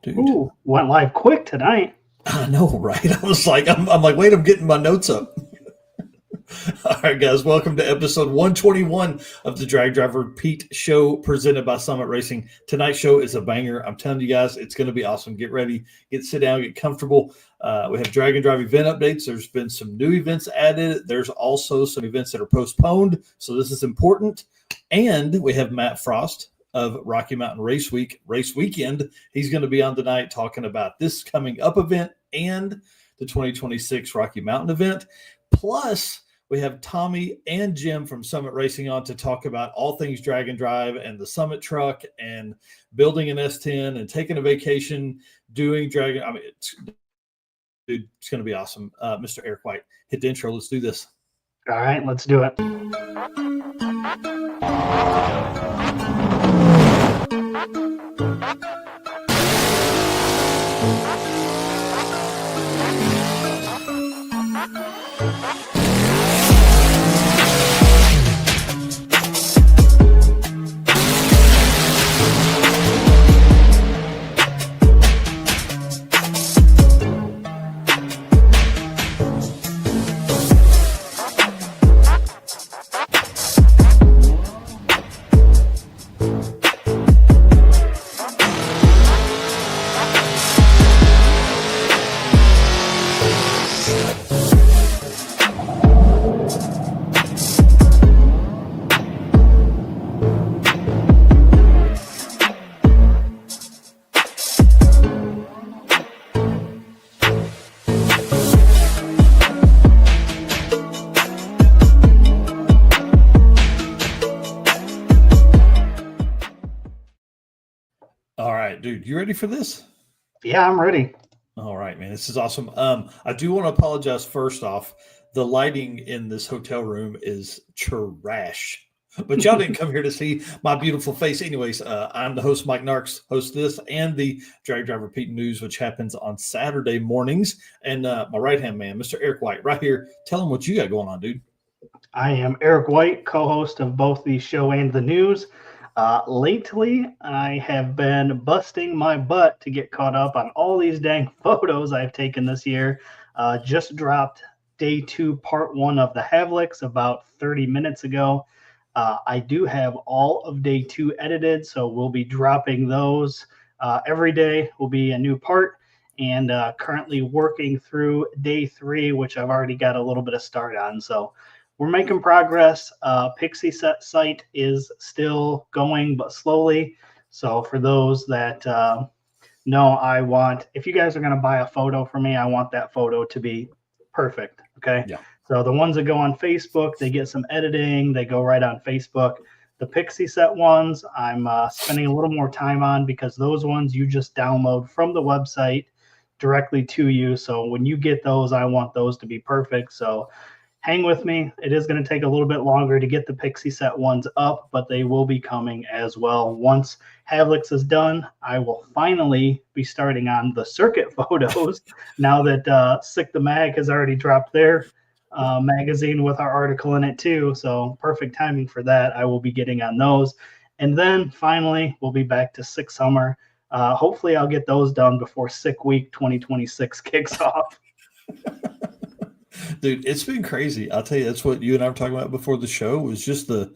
Dude. Ooh, went live quick tonight. I know, right? I was like, I'm like, wait, I'm getting my notes up. All right, guys, welcome to episode 121 of the Drag Driver Pete Show presented by Summit Racing. Tonight's show is a banger. I'm telling you guys, it's going to be awesome. Get ready, sit down, get comfortable. We have Drag and Drive event updates. There's been some new events added. There's also some events that are postponed, so this is important. And we have Matt Frost of Rocky Mountain Race Weekend. He's going to be on tonight talking about this coming up event and the 2026 Rocky Mountain event. Plus, we have Tommy and Jim from Summit Racing on to talk about all things drag and drive and the Summit truck and building an S10 and taking a vacation, doing drag. I mean, it's going to be awesome. Mr. Eric White, hit the intro. Let's do this. All right, let's do it. Dude, you ready for this? Yeah, I'm ready. All right, man. This is awesome. I do want to apologize first off. The lighting in this hotel room is trash. But y'all didn't come here to see my beautiful face. Anyways, I'm the host, Mike Narks, host this and the Drag Driver Pete News, which happens on Saturday mornings. And my right-hand man, Mr. Eric White, right here. Tell him what you got going on, dude. I am Eric White, co-host of both the show and the news. Lately, I have been busting my butt to get caught up on all these dang photos I've taken this year. Just dropped day 2, part 1 of the Havlicks about 30 minutes ago. I do have all of day 2 edited, so we'll be dropping those. Every day will be a new part, and currently working through day 3, which I've already got a little bit of start on. So we're making progress. Pixie Set site is still going, but slowly. So for those that know, if you guys are going to buy a photo from me, I want that photo to be perfect. Okay. Yeah. So the ones that go on Facebook, they get some editing. They go right on Facebook. The Pixie Set ones, I'm spending a little more time on because those ones you just download from the website directly to you. So when you get those, I want those to be perfect. So hang with me. It is going to take a little bit longer to get the Pixie Set ones up, but they will be coming as well. Once Havlicks is done, I will finally be starting on the circuit photos now that Sick the Mag has already dropped their magazine with our article in it too. So perfect timing for that. I will be getting on those. And then finally, we'll be back to Sick Summer. Hopefully I'll get those done before Sick Week 2026 kicks off. Dude, it's been crazy. I'll tell you, that's what you and I were talking about before the show, was just the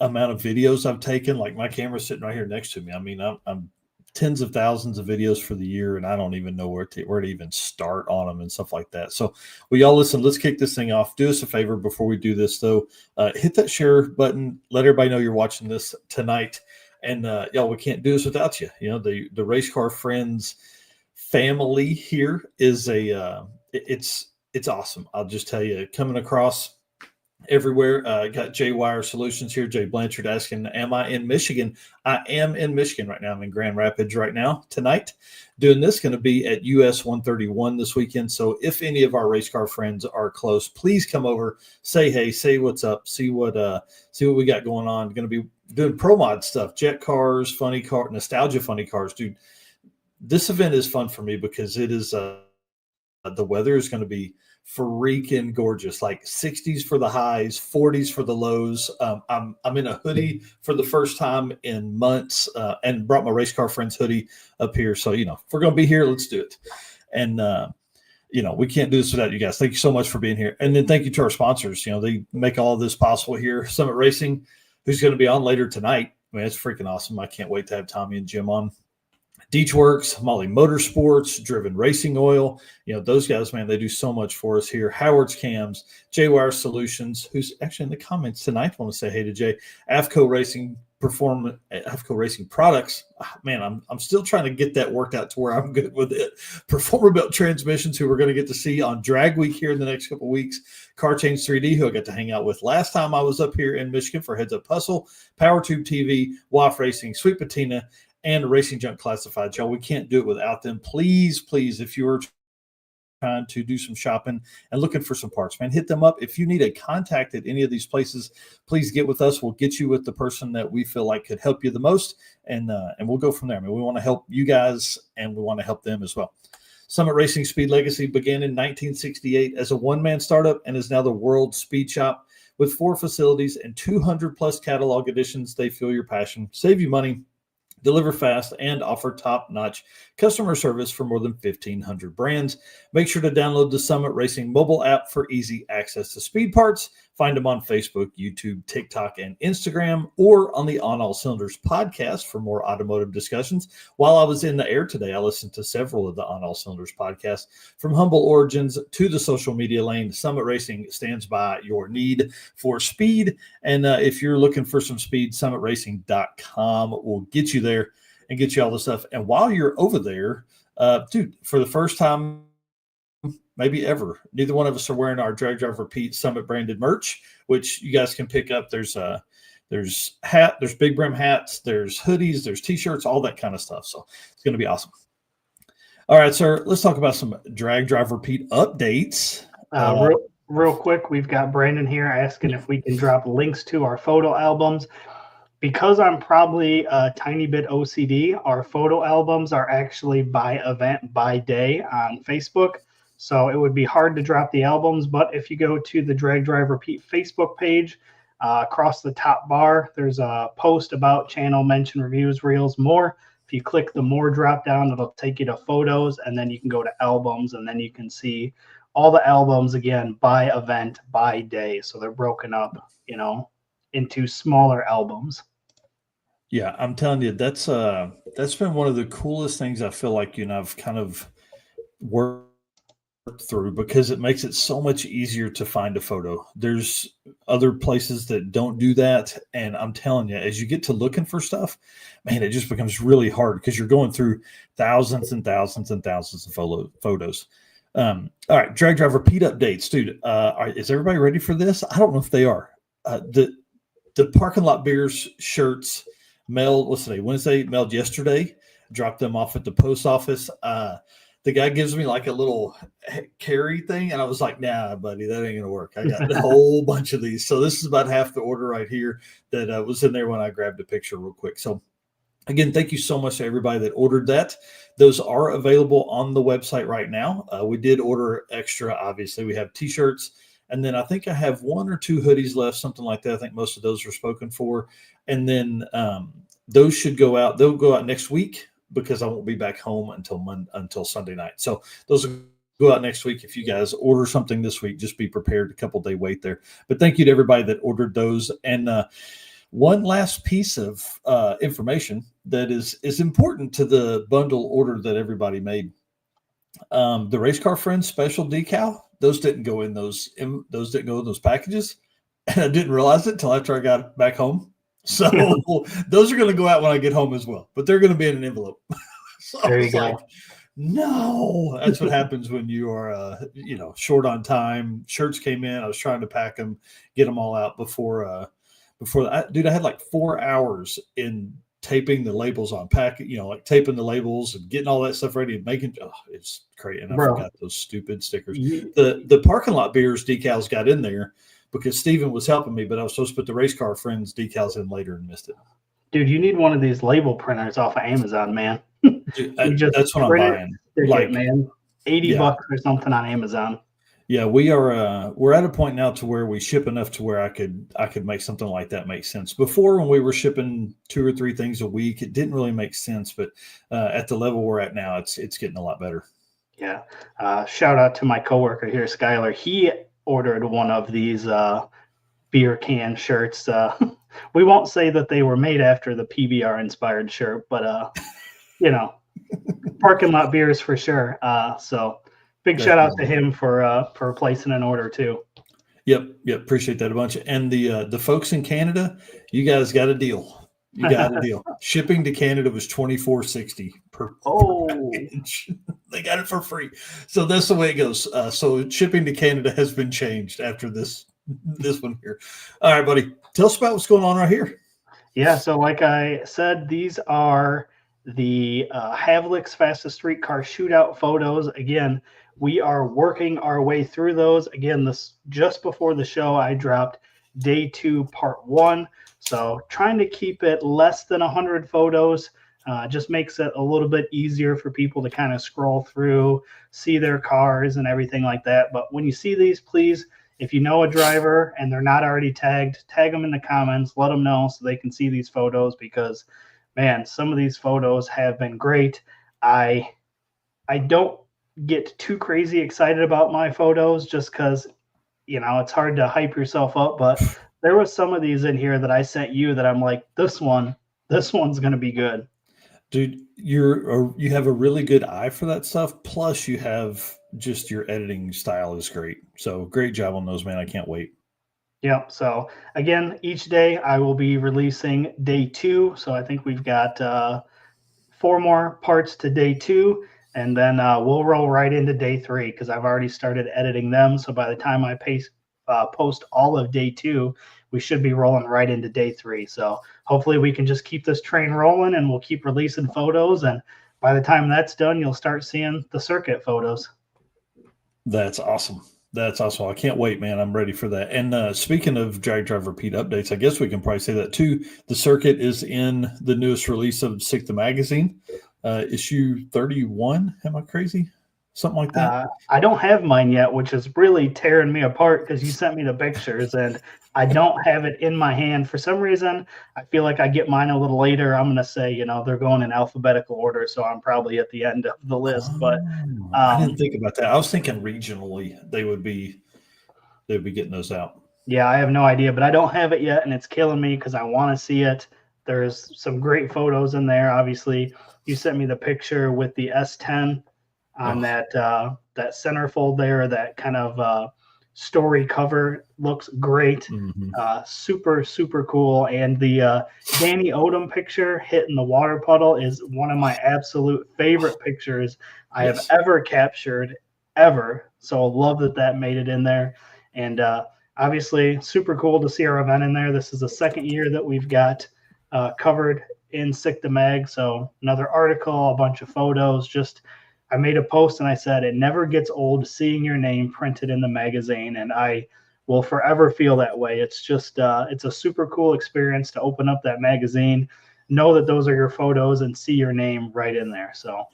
amount of videos I've taken. Like, my camera's sitting right here next to me. I mean, I'm tens of thousands of videos for the year, and I don't even know where to even start on them and stuff like that. So, well, y'all listen, let's kick this thing off. Do us a favor before we do this, though. Hit that share button. Let everybody know you're watching this tonight. And, y'all, we can't do this without you. You know, the Race Car Friends family here is it's awesome. I'll just tell you, coming across everywhere. Got Jay Wire Solutions here. Jay Blanchard asking, am I in Michigan? I am in Michigan right now. I'm in Grand Rapids right now tonight. Doing this, going to be at US 131 this weekend. So if any of our race car friends are close, please come over, say hey, say what's up, see what we got going on. Going to be doing pro mod stuff, jet cars, funny car, nostalgia funny cars, dude. This event is fun for me because it is the weather is going to be freaking gorgeous. Like 60s for the highs, 40s for the lows. I'm in a hoodie for the first time in months, and brought my race car friend's hoodie up here. So, if we're going to be here, let's do it. And, we can't do this without you guys. Thank you so much for being here. And then thank you to our sponsors. They make all of this possible here. Summit Racing, who's going to be on later tonight. I mean, it's freaking awesome. I can't wait to have Tommy and Jim on. Deechworks, Molly Motorsports, Driven Racing Oil. Those guys, man, they do so much for us here. Howard's Cams, J-Wire Solutions, who's actually in the comments tonight. I want to say hey to Jay. AFCO Racing Products. Man, I'm still trying to get that worked out to where I'm good with it. Performer-Built Transmissions, who we're going to get to see on Drag Week here in the next couple of weeks. Car Change 3D, who I got to hang out with last time I was up here in Michigan for Heads Up Hustle. PowerTube TV, WAF Racing, Sweet Patina, and Racing Junk Classified. Y'all, we can't do it without them. Please, if you're trying to do some shopping and looking for some parts, man, hit them up. If you need a contact at any of these places, please get with us. We'll get you with the person that we feel like could help you the most, and we'll go from there. I mean, we want to help you guys, and we want to help them as well. Summit Racing Speed Legacy began in 1968 as a one-man startup and is now the world's speed shop. With 4 facilities and 200-plus catalog editions, they fuel your passion, save you money, deliver fast, and offer top-notch customer service for more than 1,500 brands. Make sure to download the Summit Racing mobile app for easy access to speed parts. Find them on Facebook, YouTube, TikTok, and Instagram, or on the On All Cylinders podcast for more automotive discussions. While I was in the air today, I listened to several of the On All Cylinders podcasts. From humble origins to the social media lane, Summit Racing stands by your need for speed. And if you're looking for some speed, summitracing.com will get you there and get you all the stuff. And while you're over there, dude, for the first time maybe ever, neither one of us are wearing our Drag Driver Pete Summit branded merch, which you guys can pick up. There's big brim hats, there's hoodies, there's t-shirts, all that kind of stuff. So it's going to be awesome. All right, sir, let's talk about some Drag Driver Pete updates. Real quick, we've got Brandon here asking if we can drop links to our photo albums. Because I'm probably a tiny bit OCD, our photo albums are actually by event, by day on Facebook. So it would be hard to drop the albums. But if you go to the Drag Driver Pete Facebook page, across the top bar, there's a post about channel, mention, reviews, reels, more. If you click the more drop down, it'll take you to photos, and then you can go to albums, and then you can see all the albums again by event, by day. So they're broken up, into smaller albums. Yeah, I'm telling you, that's been one of the coolest things I feel like I've kind of worked through, because it makes it so much easier to find a photo. There's other places that don't do that, and I'm telling you, as you get to looking for stuff, man, it just becomes really hard because you're going through thousands and thousands and thousands of photos. All right, Drag Driver Pete updates, dude. Is everybody ready for this? I don't know if they are. The Parking Lot Beers shirts mailed, what's today? Wednesday, mailed yesterday. Dropped them off at the post office. The guy gives me like a little carry thing, and I was like, nah, buddy, that ain't gonna work. I got a whole bunch of these. So this is about half the order right here that was in there when I grabbed a picture real quick. So again, thank you so much to everybody that ordered that. Those are available on the website right now. We did order extra, obviously. We have t-shirts, and then I think I have 1 or 2 hoodies left, something like that. I think most of those were spoken for. And then those should go out. They'll go out next week, because I won't be back home until Sunday night. So those will go out next week. If you guys order something this week, just be prepared, a couple day wait there. But thank you to everybody that ordered those. And one last piece of information that is important to the bundle order that everybody made. The Race Car Friends special decal, those didn't go in those packages. And I didn't realize it until after I got back home. So those are going to go out when I get home as well, but they're going to be in an envelope. So there you go. No, that's what happens when you are, short on time. Shirts came in. I was trying to pack them, get them all out before dude, I had like 4 hours in taping the labels on packet, like taping the labels and getting all that stuff ready and making, it's crazy. And I forgot those stupid stickers. The Parking Lot Beers decals got in there because Steven was helping me, but I was supposed to put the Race Car Friends decals in later and missed it. Dude, you need one of these label printers off of Amazon, man. Dude, that's what I'm buying. Like, man, $80 or something on Amazon. Yeah, we are. We're at a point now to where we ship enough to where I could make something like that make sense. Before, when we were shipping 2 or 3 things a week, it didn't really make sense. But at the level we're at now, it's getting a lot better. Yeah. Shout out to my coworker here, Skylar. He ordered one of these beer can shirts. We won't say that they were made after the PBR inspired shirt, but you know, parking lot beers for sure. So big shout out to Definitely. him for placing an order too. Yep, yep. Appreciate that a bunch. And the folks in Canada, you guys got a deal. You got a deal. Shipping to Canada was $24.60 per Oh, package. They got it for free. So that's the way it goes. So shipping to Canada has been changed after this one here. All right, buddy. Tell us about what's going on right here. yeah. So like I said, these are the Havlic's fastest streetcar shootout photos. Again, we are working our way through those. Again, this just before the show, I dropped day 2, part 1. So trying to keep it less than 100 photos. Just makes it a little bit easier for people to kind of scroll through, see their cars and everything like that. But when you see these, please, if you know a driver and they're not already tagged, tag them in the comments, let them know so they can see these photos because, man, some of these photos have been great. I I don't get too crazy excited about my photos just because it's hard to hype yourself up. But there was some of these in here that I sent you that I'm like, this one's gonna be good. Dude, you have a really good eye for that stuff. Plus, you have just your editing style is great. So great job on those, man. I can't wait. Yep. So again, each day I will be releasing day 2. So I think we've got 4 more parts to day 2, and then we'll roll right into day 3 because I've already started editing them. So by the time I post all of day 2, we should be rolling right into day 3. So hopefully we can just keep this train rolling, and we'll keep releasing photos. And by the time that's done, you'll start seeing the circuit photos. That's awesome. That's awesome. I can't wait, man. I'm ready for that. And speaking of Drag Drive Repeat updates, I guess we can probably say that too. The circuit is in the newest release of Sick the Magazine, issue 31. Am I crazy? Something like that. I don't have mine yet, which is really tearing me apart because you sent me the pictures and I don't have it in my hand. For some reason, I feel like I get mine a little later. I'm going to say, they're going in alphabetical order, so I'm probably at the end of the list. But I didn't think about that. I was thinking regionally they would be getting those out. yeah, I have no idea, but I don't have it yet, and it's killing me because I want to see it. There's some great photos in there. Obviously, you sent me the picture with the S10 on Oh, that centerfold there. That kind of story cover looks great. mhm. Super super cool. And the Danny Odom picture hitting the water puddle is one of my absolute favorite pictures I have Yes. ever captured ever. So love that made it in there. And obviously super cool to see our event in there. This is the second year that we've got covered in Sick the Mag. So another article, a bunch of photos. Just I made a post and I said it never gets old seeing your name printed in the magazine, and I will forever feel that way. It's just it's a super cool experience to open up that magazine, know that those are your photos, and see your name right in there. So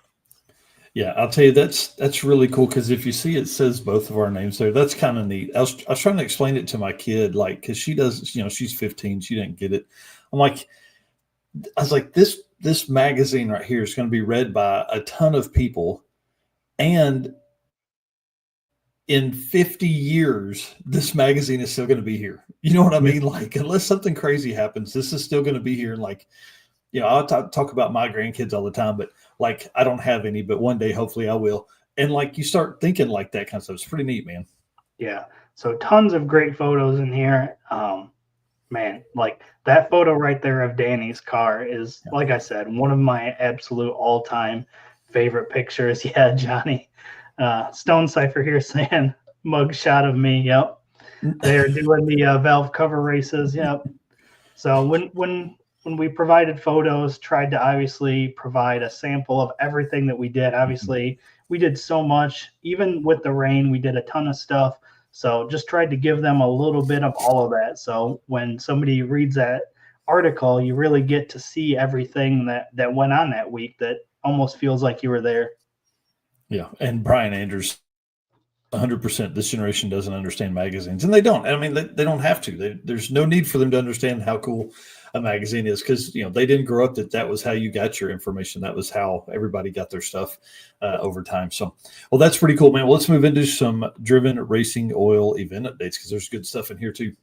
Yeah, I'll tell you that's really cool because if you see it says both of our names there, that's kind of neat. I was trying to explain it to my kid, like because she does, she's 15, she didn't get it. I'm like, I was like, this magazine right here is going to be read by a ton of people, and in 50 years, this magazine is still going to be here. You know what I yeah, mean? Like, unless something crazy happens, this is still going to be here. Like, I'll talk about my grandkids all the time, but like, I don't have any, but one day, hopefully, I will. And like, you start thinking like that kind of stuff. It's pretty neat, man. yeah. So tons of great photos in here. Man, like that photo right there of Danny's car is, Yeah. like I said, one of my absolute all-time favorite pictures. Yeah, Johnny. Stone Cipher here saying mug shot of me. Yep. They're doing the valve cover races. Yep. So when we provided photos, tried to obviously provide a sample of everything that we did. Obviously, we did so much. Even with the rain, we did a ton of stuff. So just tried to give them a little bit of all of that. So when somebody reads that article, you really get to see everything that went on that week. That almost feels like you were there. Yeah. And Brian Andrews 100%. This generation doesn't understand magazines, and they don't. I mean, they don't have to. There's no need for them to understand how cool a magazine is, because they didn't grow up that was how you got your information. That was how everybody got their stuff over time. So, well, that's pretty cool, man. Well, let's move into some Driven Racing Oil event updates, because there's good stuff in here too.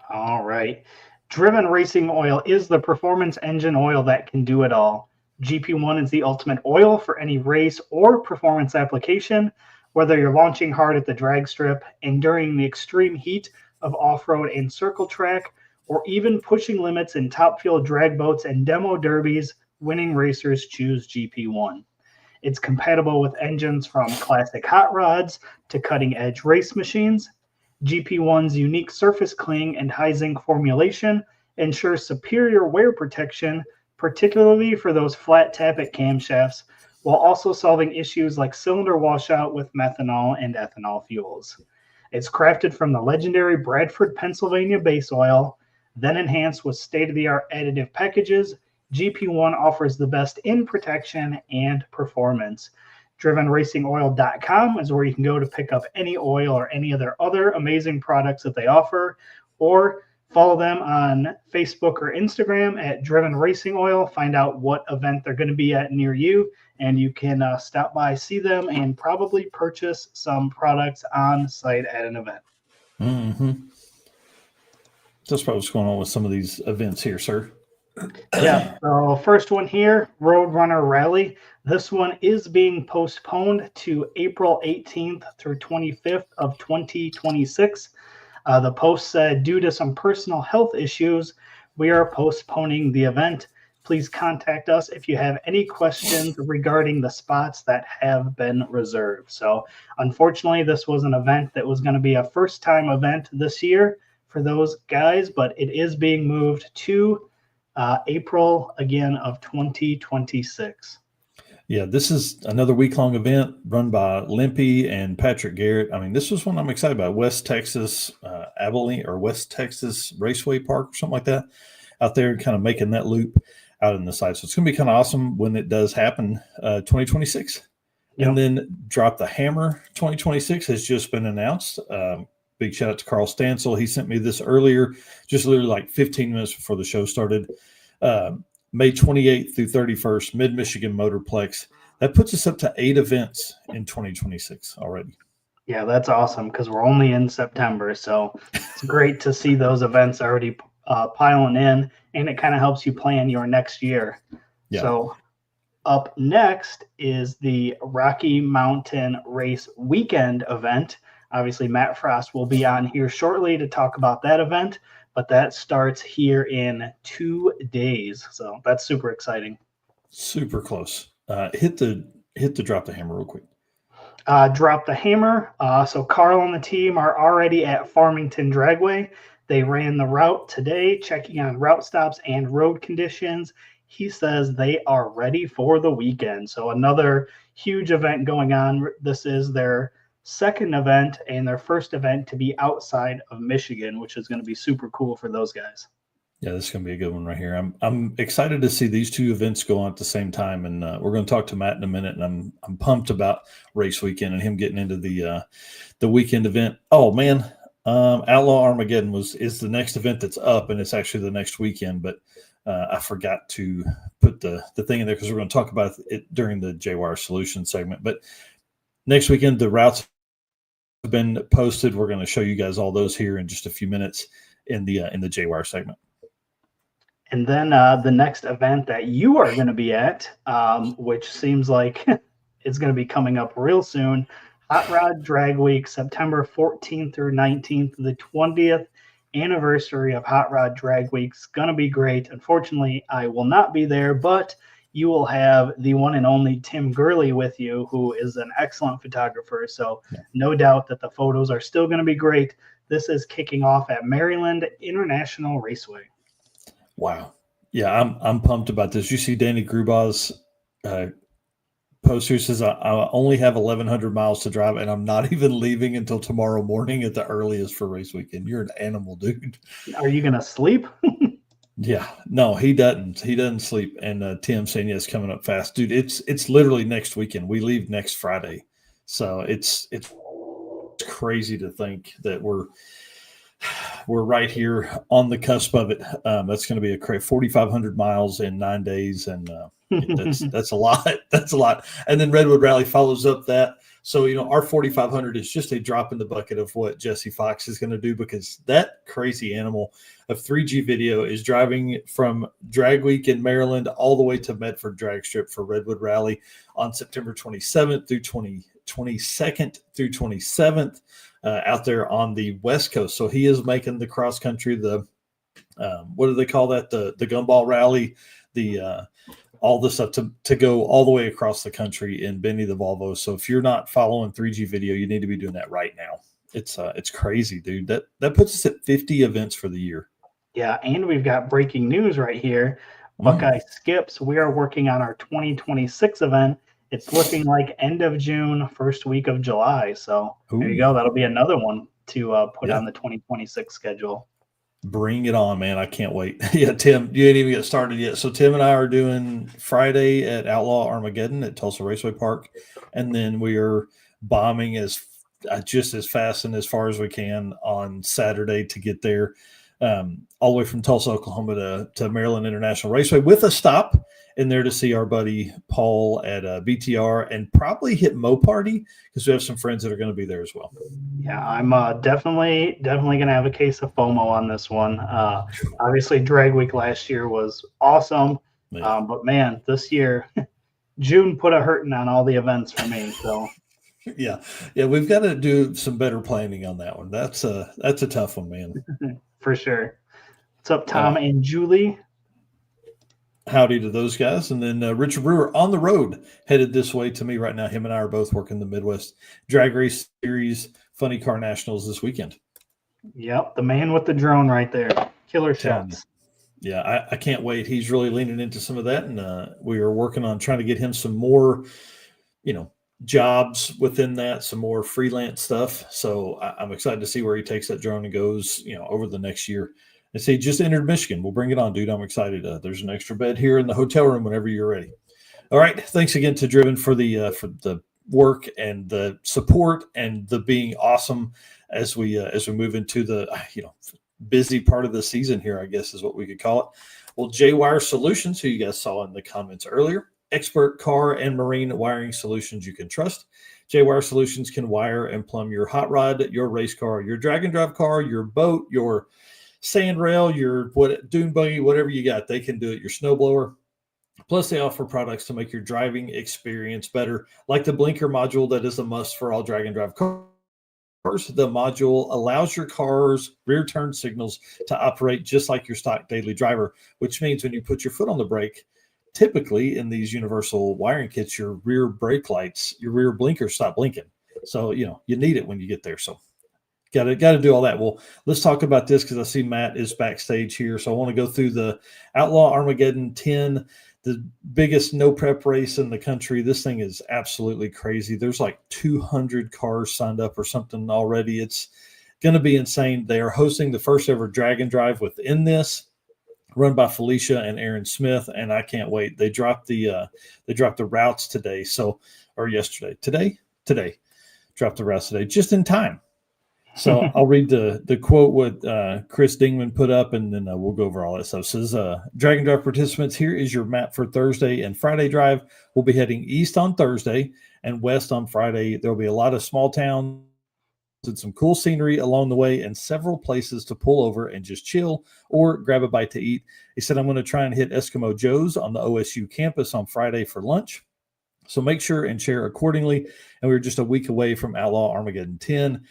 All right. Driven Racing Oil is the performance engine oil that can do it all. GP1 is the ultimate oil for any race or performance application, whether you're launching hard at the drag strip, enduring the extreme heat of off-road and circle track, or even pushing limits in top fuel drag boats and demo derbies, winning racers choose GP1. It's compatible with engines from classic hot rods to cutting-edge race machines. GP1's unique surface cling and high zinc formulation ensures superior wear protection, particularly for those flat tappet camshafts, while also solving issues like cylinder washout with methanol and ethanol fuels. It's crafted from the legendary Bradford, Pennsylvania base oil, then enhanced with state-of-the-art additive packages. GP1 offers the best in protection and performance. DrivenRacingOil.com is where you can go to pick up any oil or any of their other amazing products that they offer, or follow them on Facebook or Instagram at Driven Racing Oil. Find out what event they're going to be at near you, and you can stop by, see them, and probably purchase some products on site at an event. Mm-hmm. That's probably what's going on with some of these events here, sir. Yeah, so first one here, Roadrunner Rally. This one is being postponed to April 18th through 25th of 2026. The post said, due to some personal health issues, we are postponing the event. Please contact us if you have any questions regarding the spots that have been reserved. So unfortunately, this was an event that was going to be a first-time event this year for those guys, but it is being moved to April again of 2026. Yeah, this is another week-long event run by Limpy and Patrick Garrett. I mean, this was one I'm excited about. West Texas Abilene, or West Texas Raceway Park or something like that, out there, kind of making that loop out in the site. So it's going to be kind of awesome when it does happen, 2026. Yep. And then Drop the Hammer 2026 has just been announced. Big shout out to Carl Stansel. He sent me this earlier, just literally like 15 minutes before the show started. May 28th through 31st, Mid-Michigan Motorplex. That puts us up to 8 events in 2026 already. Yeah, that's awesome, because we're only in September. So it's great to see those events already piling in, and it kind of helps you plan your next year. Yeah. So up next is the Rocky Mountain Race Weekend event. Obviously, Matt Frost will be on here shortly to talk about that event, but that starts here in 2 days. So that's super exciting. Super close. Hit the Drop the Hammer real quick. Drop the Hammer. So Carl and the team are already at Farmington Dragway. They ran the route today, checking on route stops and road conditions. He says they are ready for the weekend. So another huge event going on. This is their second event and their first event to be outside of Michigan, which is going to be super cool for those guys. Yeah, this is going to be a good one right here. I'm excited to see these two events go on at the same time, and we're going to talk to Matt in a minute. And I'm pumped about race weekend and him getting into the weekend event. Oh man, Outlaw Armageddon is the next event that's up, and it's actually the next weekend. But I forgot to put the thing in there because we're going to talk about it during the J-Wire Solutions segment. But next weekend, the routes have been posted. We're going to show you guys all those here in just a few minutes in the J-Wire segment. And then the next event that you are going to be at, which seems like it's going to be coming up real soon, Hot Rod Drag Week, September 14th through 19th, the 20th anniversary of Hot Rod Drag Week. It's going to be great. Unfortunately, I will not be there, but you will have the one and only Tim Gurley with you, who is an excellent photographer. So no doubt that the photos are still going to be great. This is kicking off at Maryland International Raceway. Wow. Yeah, I'm pumped about this. You see Danny Grubau's post here says, I only have 1,100 miles to drive, and I'm not even leaving until tomorrow morning at the earliest for race weekend. You're an animal, dude. Are you going to sleep? Yeah. No, he doesn't. He doesn't sleep. And Tim saying, yeah, it's coming up fast. Dude, it's literally next weekend. We leave next Friday. So it's crazy to think that we're right here on the cusp of it. That's going to be a 4,500 miles in 9 days, and that's a lot. That's a lot. And then Redwood Rally follows up that. So, our 4,500 is just a drop in the bucket of what Jesse Fox is going to do, because that crazy animal of 3G video is driving from Drag Week in Maryland all the way to Medford Drag Strip for Redwood Rally on September 27th through 22nd through 27th out there on the West Coast. So he is making the cross country, the what do they call that? The gumball rally, the all this stuff to go all the way across the country in Benny the Volvo. So if you're not following 3G video, you need to be doing that right now. It's crazy, dude. That puts us at 50 events for the year. Yeah, and we've got breaking news right here. Buckeye Skips, we are working on our 2026 event. It's looking like end of June, first week of July. So there you go. That'll be another one to put on the 2026 schedule. Bring it on, man. I can't wait. Yeah, Tim, you ain't even get started yet. So Tim and I are doing Friday at Outlaw Armageddon at Tulsa Raceway Park. And then we are bombing just as fast and as far as we can on Saturday to get there, all the way from Tulsa, Oklahoma to Maryland International Raceway, with a stop in there to see our buddy Paul at BTR, and probably hit Mo Party, because we have some friends that are going to be there as well. Yeah, I'm definitely going to have a case of FOMO on this one. Obviously, Drag Week last year was awesome, but man, this year, June put a hurting on all the events for me. So yeah, we've got to do some better planning on that one. That's a tough one, man. For sure. What's up, Tom and Julie? Howdy to those guys. And then Richard Brewer on the road, headed this way to me right now. Him and I are both working the Midwest Drag Race Series Funny Car Nationals this weekend. Yep, the man with the drone right there. Killer shots. Yeah, I can't wait. He's really leaning into some of that, and we are working on trying to get him some more, jobs within that, some more freelance stuff. So I'm excited to see where he takes that drone and goes, over the next year. And say, just entered Michigan. We'll bring it on, dude. I'm excited. There's an extra bed here in the hotel room whenever you're ready. All right. Thanks again to Driven for the work and the support and the being awesome as we move into the busy part of the season here, I guess is what we could call it. Well, J-Wire Solutions, who you guys saw in the comments earlier, expert car and marine wiring solutions you can trust. J-Wire Solutions can wire and plumb your hot rod, your race car, your drag and drive car, your boat, your sand rail, your dune buggy, whatever you got, they can do it. Your snowblower. Plus, they offer products to make your driving experience better, like the blinker module that is a must for all drag and drive cars. The module allows your car's rear turn signals to operate just like your stock daily driver, which means when you put your foot on the brake, typically in these universal wiring kits, your rear brake lights, your rear blinkers stop blinking. So, you need it when you get there. So got to do all that. Well, let's talk about this, because I see Matt is backstage here. So I want to go through the Outlaw Armageddon 10, the biggest no prep race in the country. This thing is absolutely crazy. There's like 200 cars signed up or something already. It's going to be insane. They are hosting the first ever drag and drive within this, run by Felicia and Aaron Smith, and I can't wait. They dropped the routes today, or yesterday. Today dropped the routes today, just in time. So I'll read the quote what Chris Dingman put up, and then we'll go over all that stuff. It says, drag and drive participants, here is your map for Thursday and Friday drive. We'll be heading east on Thursday and west on Friday. There'll be a lot of small towns and some cool scenery along the way, and several places to pull over and just chill or grab a bite to eat. He said, I'm going to try and hit Eskimo Joe's on the OSU campus on Friday for lunch. So make sure and share accordingly. And we're just a week away from Outlaw Armageddon 10.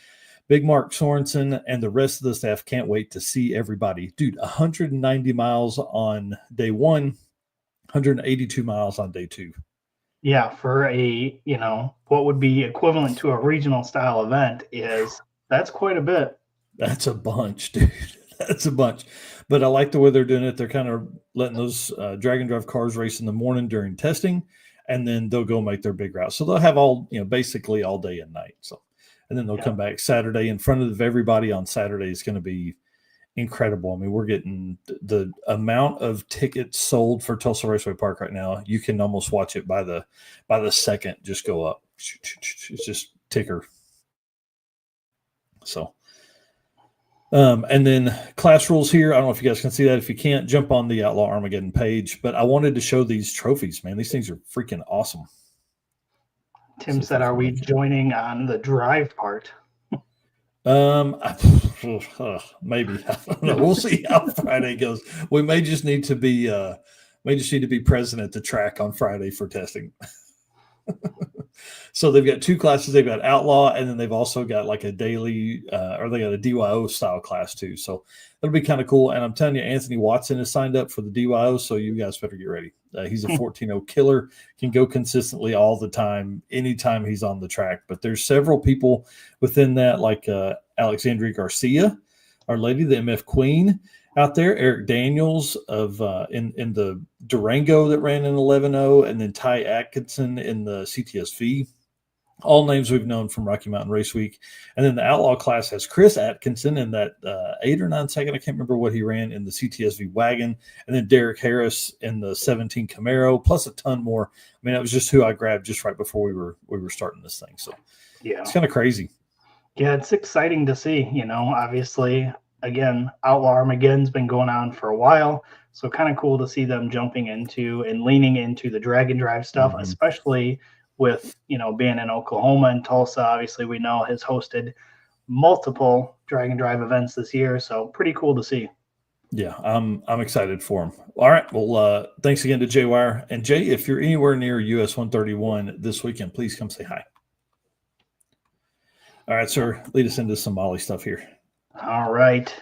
Big Mark Sorensen and the rest of the staff can't wait to see everybody. Dude, 190 miles on day one, 182 miles on day two. Yeah, for what would be equivalent to a regional style event, that's quite a bit. That's a bunch, dude. That's a bunch. But I like the way they're doing it. They're kind of letting those drag and drive cars race in the morning during testing, and then they'll go make their big route. So they'll have basically all day and night. So. And then they'll come back Saturday in front of everybody on Saturday. Is going to be incredible. I mean, we're getting the amount of tickets sold for Tulsa Raceway Park right now. You can almost watch it by the second just go up. It's just ticker. So, and then class rules here. I don't know if you guys can see that. If you can't, jump on the Outlaw Armageddon page. But I wanted to show these trophies, man. These things are freaking awesome. Tim said, "Are we joining on the drive part?" Maybe. I don't know. We'll see how Friday goes. We may just need to be present at the track on Friday for testing. So they've got two classes. They've got outlaw, and then they've also got like a daily, or they got a DYO style class too. So that'll be kind of cool. And I'm telling you, Anthony Watson is signed up for the DYO, so you guys better get ready. He's a 14.0 killer, can go consistently all the time, anytime he's on the track. But there's several people within that, like Alexandria Garcia, our lady, the MF Queen out there, Eric Daniels of in the Durango that ran in 11.0, and then Ty Atkinson in the CTSV. All names we've known from Rocky Mountain Race Week. And then the Outlaw class has Chris Atkinson in that 8 or 9 second. I can't remember what he ran in the CTSV wagon. And then Derek Harris in the 17 Camaro, plus a ton more. I mean, that was just who I grabbed just right before we were starting this thing. So yeah, it's kind of crazy. Yeah, it's exciting to see. Obviously, again, Outlaw Armageddon's been going on for a while. So kind of cool to see them jumping into and leaning into the drag and drive stuff, especially with, being in Oklahoma and Tulsa. Obviously, we know has hosted multiple drag and drive events this year. So pretty cool to see. Yeah, I'm excited for him. All right. Well, thanks again to Jay Wire. And Jay, if you're anywhere near US 131 this weekend, please come say hi. All right, sir. Lead us into some Molly stuff here. All right.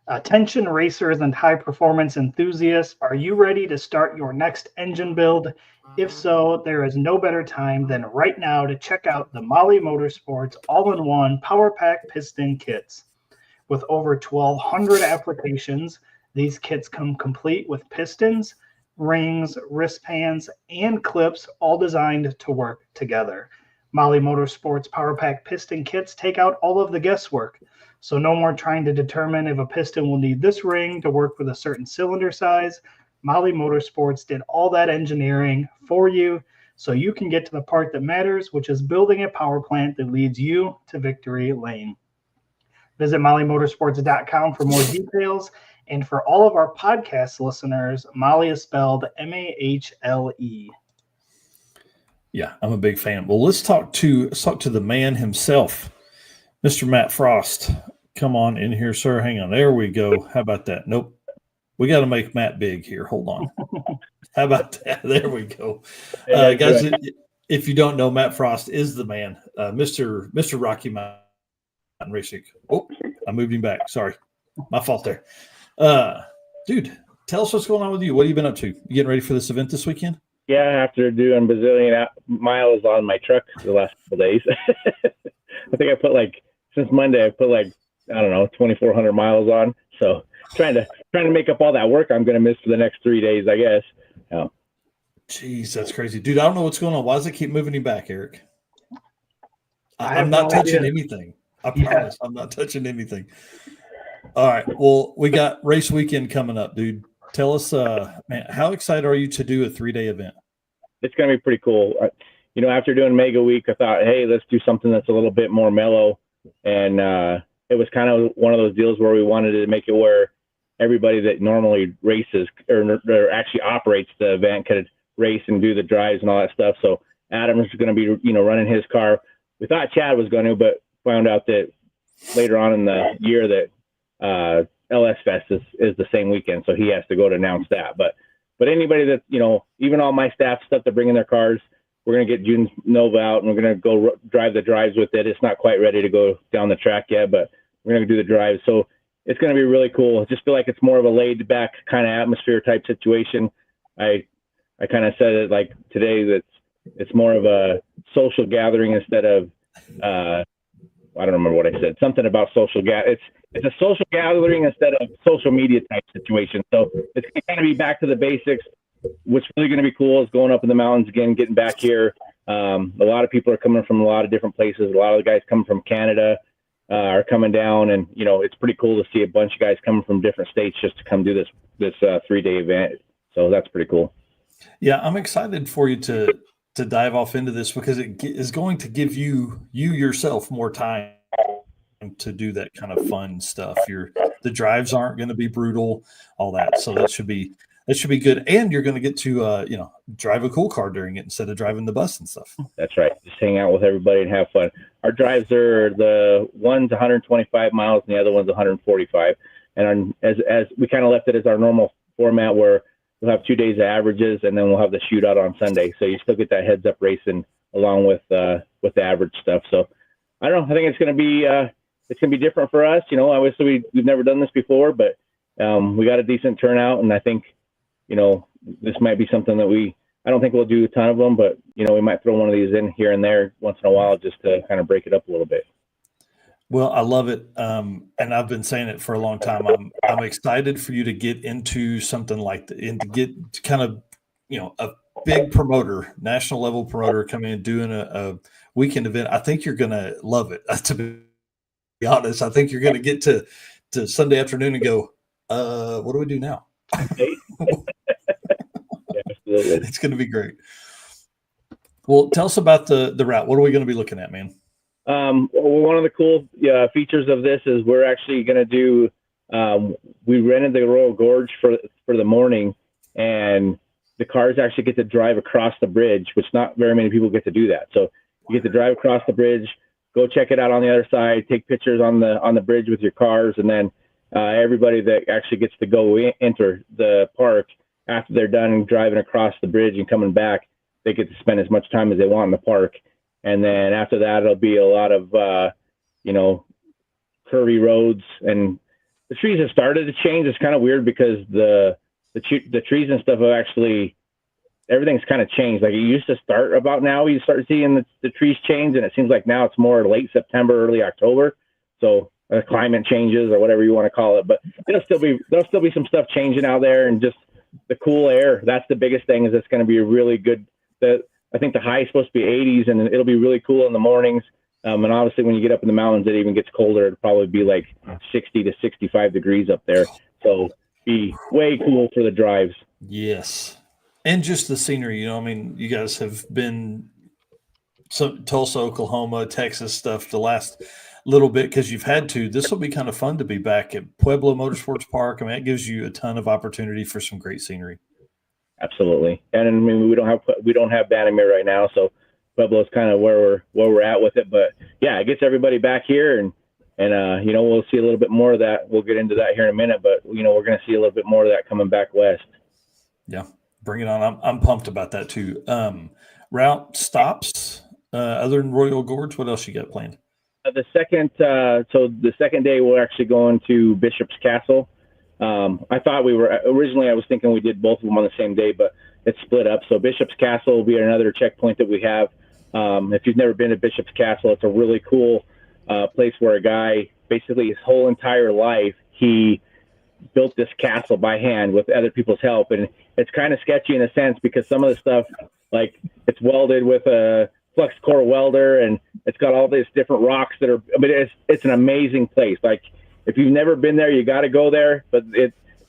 Attention racers and high performance enthusiasts, are you ready to start your next engine build? If so, there is no better time than right now to check out the Molly Motorsports all-in-one Power Pack piston kits. With over 1,200 applications, these kits come complete with pistons, rings, wristbands, and clips, all designed to work together. Molly Motorsports Power Pack piston kits take out all of the guesswork. So no more trying to determine if a piston will need this ring to work with a certain cylinder size. Molly Motorsports did all that engineering for you so you can get to the part that matters, which is building a power plant that leads you to victory lane. Visit mollymotorsports.com for more details. And for all of our podcast listeners, Molly is spelled M-A-H-L-E. Yeah, I'm a big fan. Well, let's talk to the man himself, Mr. Matt Frost. Come on in here, sir. Hang on. There we go. How about that? Nope. We got to make Matt big here. Hold on. How about that? There we go. Guys, if you don't know, Matt Frost is the man, Mr. Rocky Mountain Racing. Oh, I moved him back. Sorry. My fault there. Dude, tell us what's going on with you. What have you been up to? You getting ready for this event this weekend? Yeah, after doing bazillion miles on my truck the last couple days. I think since Monday, I put 2,400 miles on. So trying to make up all that work I'm going to miss for the next 3 days, I guess. Yeah. Jeez, that's crazy. Dude, I don't know what's going on. Why does it keep moving you back, Eric? I'm not touching anything. I promise. I'm not touching anything. All right. Well, we got race weekend coming up, dude. Tell us, man, how excited are you to do a 3-day event? It's going to be pretty cool. After doing Mega Week, I thought, hey, let's do something that's a little bit more mellow. And it was kind of one of those deals where we wanted to make it where everybody that normally races or actually operates the event could race and do the drives and all that stuff. So Adam is going to be, running his car. We thought Chad was going to, but found out that later on in the year that LS Fest is the same weekend, so he has to go to announce that. But anybody that, even all my staff stuff that bring in their cars, we're going to get June Nova out and we're going to go drive the drives with it. It's not quite ready to go down the track yet, but we're going to do the drives. So it's going to be really cool. I just feel like it's more of a laid back kind of atmosphere type situation. I kind of said it like today that it's more of a social gathering instead of, I don't remember what I said, something about social it's a social gathering instead of social media type situation. So it's going to be back to the basics. What's really going to be cool is going up in the mountains again, getting back here. A lot of people are coming from a lot of different places. A lot of the guys coming from Canada are coming down, and it's pretty cool to see a bunch of guys coming from different states just to come do this 3-day event. So that's pretty cool. Yeah, I'm excited for you to dive off into this because it is going to give you yourself more time to do that kind of fun stuff. The drives aren't going to be brutal, all that. So that should be good. And you're going to get to drive a cool car during it instead of driving the bus and stuff. That's right. Just hang out with everybody and have fun. Our drives are, the one's 125 miles and the other one's 145. And as we kind of left it as our normal format, where we'll have 2 days of averages and then we'll have the shootout on Sunday. So you still get that heads up racing along with the average stuff. So I don't know. I think it's going to be different for us. Obviously we've never done this before, but we got a decent turnout, and I think, this might be something that I don't think we'll do a ton of them, but we might throw one of these in here and there once in a while just to kind of break it up a little bit. Well, I love it. And I've been saying it for a long time. I'm excited for you to get into something like that, and to get kind of, a big promoter, national level promoter coming and doing a weekend event. I think you're going to love it. To be honest, I think you're going to get to Sunday afternoon and go, what do we do now? Yeah, absolutely. It's going to be great. Well, tell us about the route. What are we going to be looking at, man? One of the cool features of this is we're actually going to do, we rented the Royal Gorge for the morning, and the cars actually get to drive across the bridge, which not very many people get to do that. So you get to drive across the bridge, go check it out on the other side, take pictures on the bridge with your cars, and then everybody that actually gets to go enter the park after they're done driving across the bridge and coming back, they get to spend as much time as they want in the park. And then after that, it'll be a lot of, curvy roads, and the trees have started to change. It's kind of weird because the trees and stuff have actually, everything's kind of changed. Like it used to start about now, you start seeing the trees change, and it seems like now it's more late September, early October. So climate changes or whatever you want to call it, but there'll still be some stuff changing out there, and just the cool air. That's the biggest thing, is it's going to be a really good, I think the high is supposed to be 80s, and it'll be really cool in the mornings. And obviously when you get up in the mountains, it even gets colder. It'll probably be like 60 to 65 degrees up there. So be way cool for the drives. Yes. And just the scenery, you guys have been Tulsa, Oklahoma, Texas stuff the last little bit because you've had to. This will be kind of fun to be back at Pueblo Motorsports Park. It gives you a ton of opportunity for some great scenery. Absolutely. And we don't have Bannermere right now, so Pueblo's kind of where we're at with it. But yeah, it gets everybody back here, and we'll see a little bit more of that. We'll get into that here in a minute, but we're going to see a little bit more of that coming back west. Yeah, bring it on. I'm pumped about that too. Route stops other than Royal Gorge. What else you got planned? The second day we're actually going to Bishop's Castle. I thought originally I was thinking we did both of them on the same day, but it's split up. So Bishop's Castle will be another checkpoint that we have. If you've never been to Bishop's Castle, it's a really cool place where a guy, basically his whole entire life, he built this castle by hand with other people's help. And it's kind of sketchy in a sense because some of the stuff, like it's welded with a flux core welder, and it's got all these different rocks that are, it's an amazing place. Like if you've never been there, you got to go there, but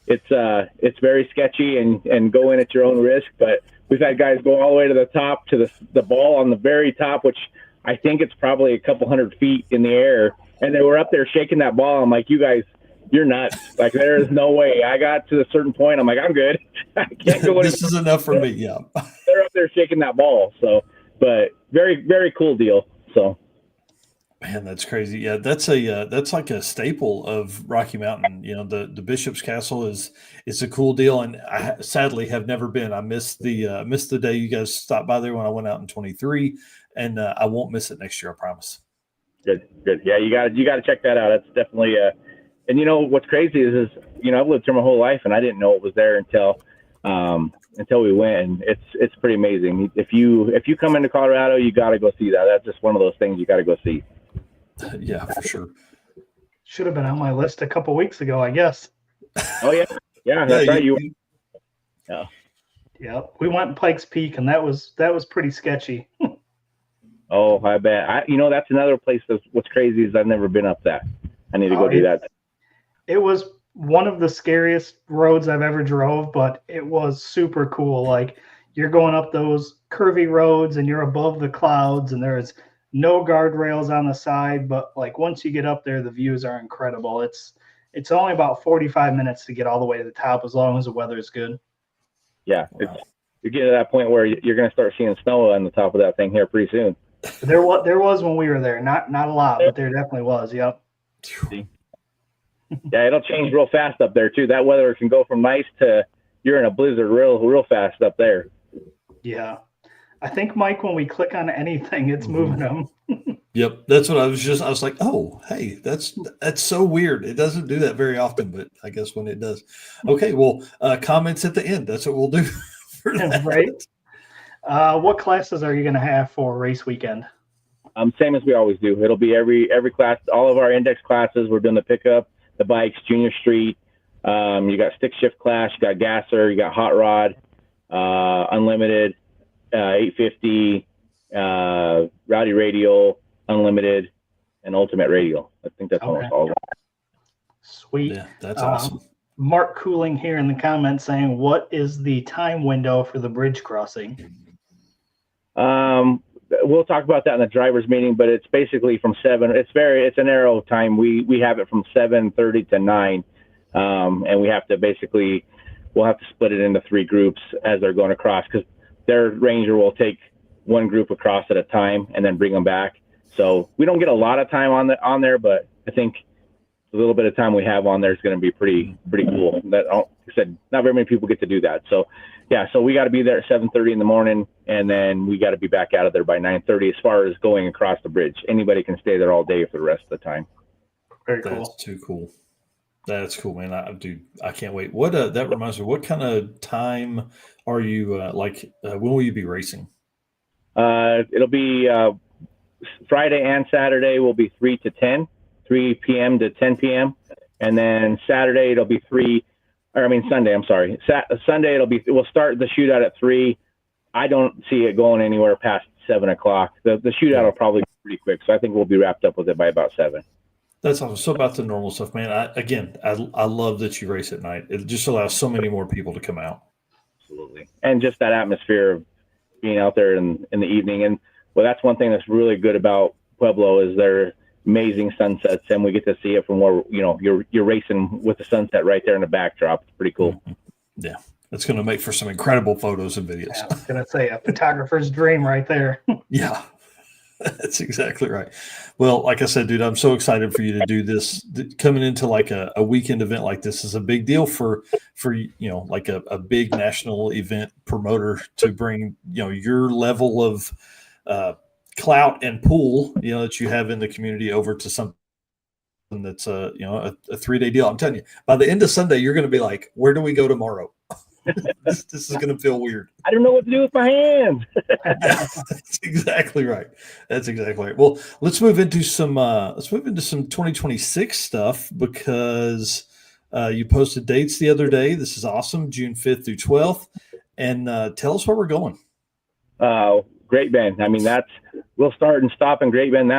it's very sketchy and go in at your own risk. But we've had guys go all the way to the top, to the ball on the very top, which I think it's probably a couple 100 feet in the air. And they were up there shaking that ball. I'm like, you guys, you're nuts. Like there is no way. I got to a certain point. I'm like, I'm good. I can't go. This is enough for me. Yeah. They're up there shaking that ball. So, but very, very cool deal. So. Man, that's crazy. Yeah, that's like a staple of Rocky Mountain. The Bishop's Castle is a cool deal, and I sadly have never been. I missed the day you guys stopped by there when I went out in 23, and I won't miss it next year. I promise. Good. Yeah, you got to check that out. That's definitely and what's crazy is I've lived here my whole life, and I didn't know it was there until we went, and it's pretty amazing. If you come into Colorado, you got to go see that. That's just one of those things you got to go see. Yeah, for sure. Should have been on my list a couple weeks ago, I guess. Oh yeah, that's right. Yeah, we went to Pikes Peak, and that was pretty sketchy. Oh, I bet. That's another place. What's crazy is I've never been up that. I need to go do that. It was one of the scariest roads I've ever drove, but it was super cool. Like you're going up those curvy roads, and you're above the clouds, and there's no guardrails on the side, but like once you get up there, the views are incredible. It's only about 45 minutes to get all the way to the top as long as the weather is good. Yeah, Wow. you're getting to that point where you're going to start seeing snow on the top of that thing here pretty soon. There was when we were there, not a lot, but there definitely was. Yep. Yeah, it'll change real fast up there too. That weather can go from nice to you're in a blizzard real fast up there. Yeah. I think, Mike, when we click on anything, it's moving them. Yep, that's what I was like, oh, hey, that's so weird. It doesn't do that very often, but I guess when it does. Okay, well, comments at the end. That's what we'll do for that. Right. What classes are you going to have for race weekend? Same as we always do. It'll be every class, all of our index classes. We're doing the pickup, the bikes, junior street. You got stick shift class, you got gasser, you got hot rod, unlimited, 850, rowdy radial, unlimited, and ultimate radial. I think that's almost all of it. Sweet. Yeah, that's awesome. Mark Cooling here in the comments saying, what is the time window for the bridge crossing? We'll talk about that in the driver's meeting, but it's basically from 7. It's an arrow time. We have it from 7:30 to 9. And we'll have to split it into 3 groups as they're going across, because their ranger will take one group across at a time and then bring them back. So we don't get a lot of time on there, but I think the little bit of time we have on there is going to be pretty cool. That, like I said, not very many people get to do that. So yeah, so we got to be there at 7:30 in the morning, and then we got to be back out of there by 9:30. As far as going across the bridge, anybody can stay there all day for the rest of the time. Very cool. That's too cool. That's cool, man. I can't wait. What that reminds me, what kind of time are you when will you be racing? It'll be Friday and Saturday will be 3 p.m. to 10 p.m. And then Saturday it'll be Sunday, I'm sorry. Sunday we'll start the shootout at 3. I don't see it going anywhere past 7 o'clock. The shootout will probably be pretty quick, so I think we'll be wrapped up with it by about 7. That's awesome. So about the normal stuff, man. I love that you race at night. It just allows so many more people to come out. Absolutely. And just that atmosphere of being out there in the evening. And well, that's one thing that's really good about Pueblo is their amazing sunsets, and we get to see it from where you're racing with the sunset right there in the backdrop. It's pretty cool. Yeah, it's going to make for some incredible photos and videos. Yeah, I was going to say a photographer's dream right there. Yeah, that's exactly right. Well, like I said, dude, I'm so excited for you to do this. Coming into like a weekend event like this is a big deal for like a big national event promoter to bring your level of clout and pull that you have in the community over to something that's a 3-day deal. I'm telling you, by the end of Sunday, you're going to be like, where do we go tomorrow? this is going to feel weird. I don't know what to do with my hands. That's exactly right. Well, let's move into some 2026 stuff, because you posted dates the other day. This is awesome. June 5th through 12th. And tell us where we're going. Great Bend. I mean, we'll start and stop in Great Bend.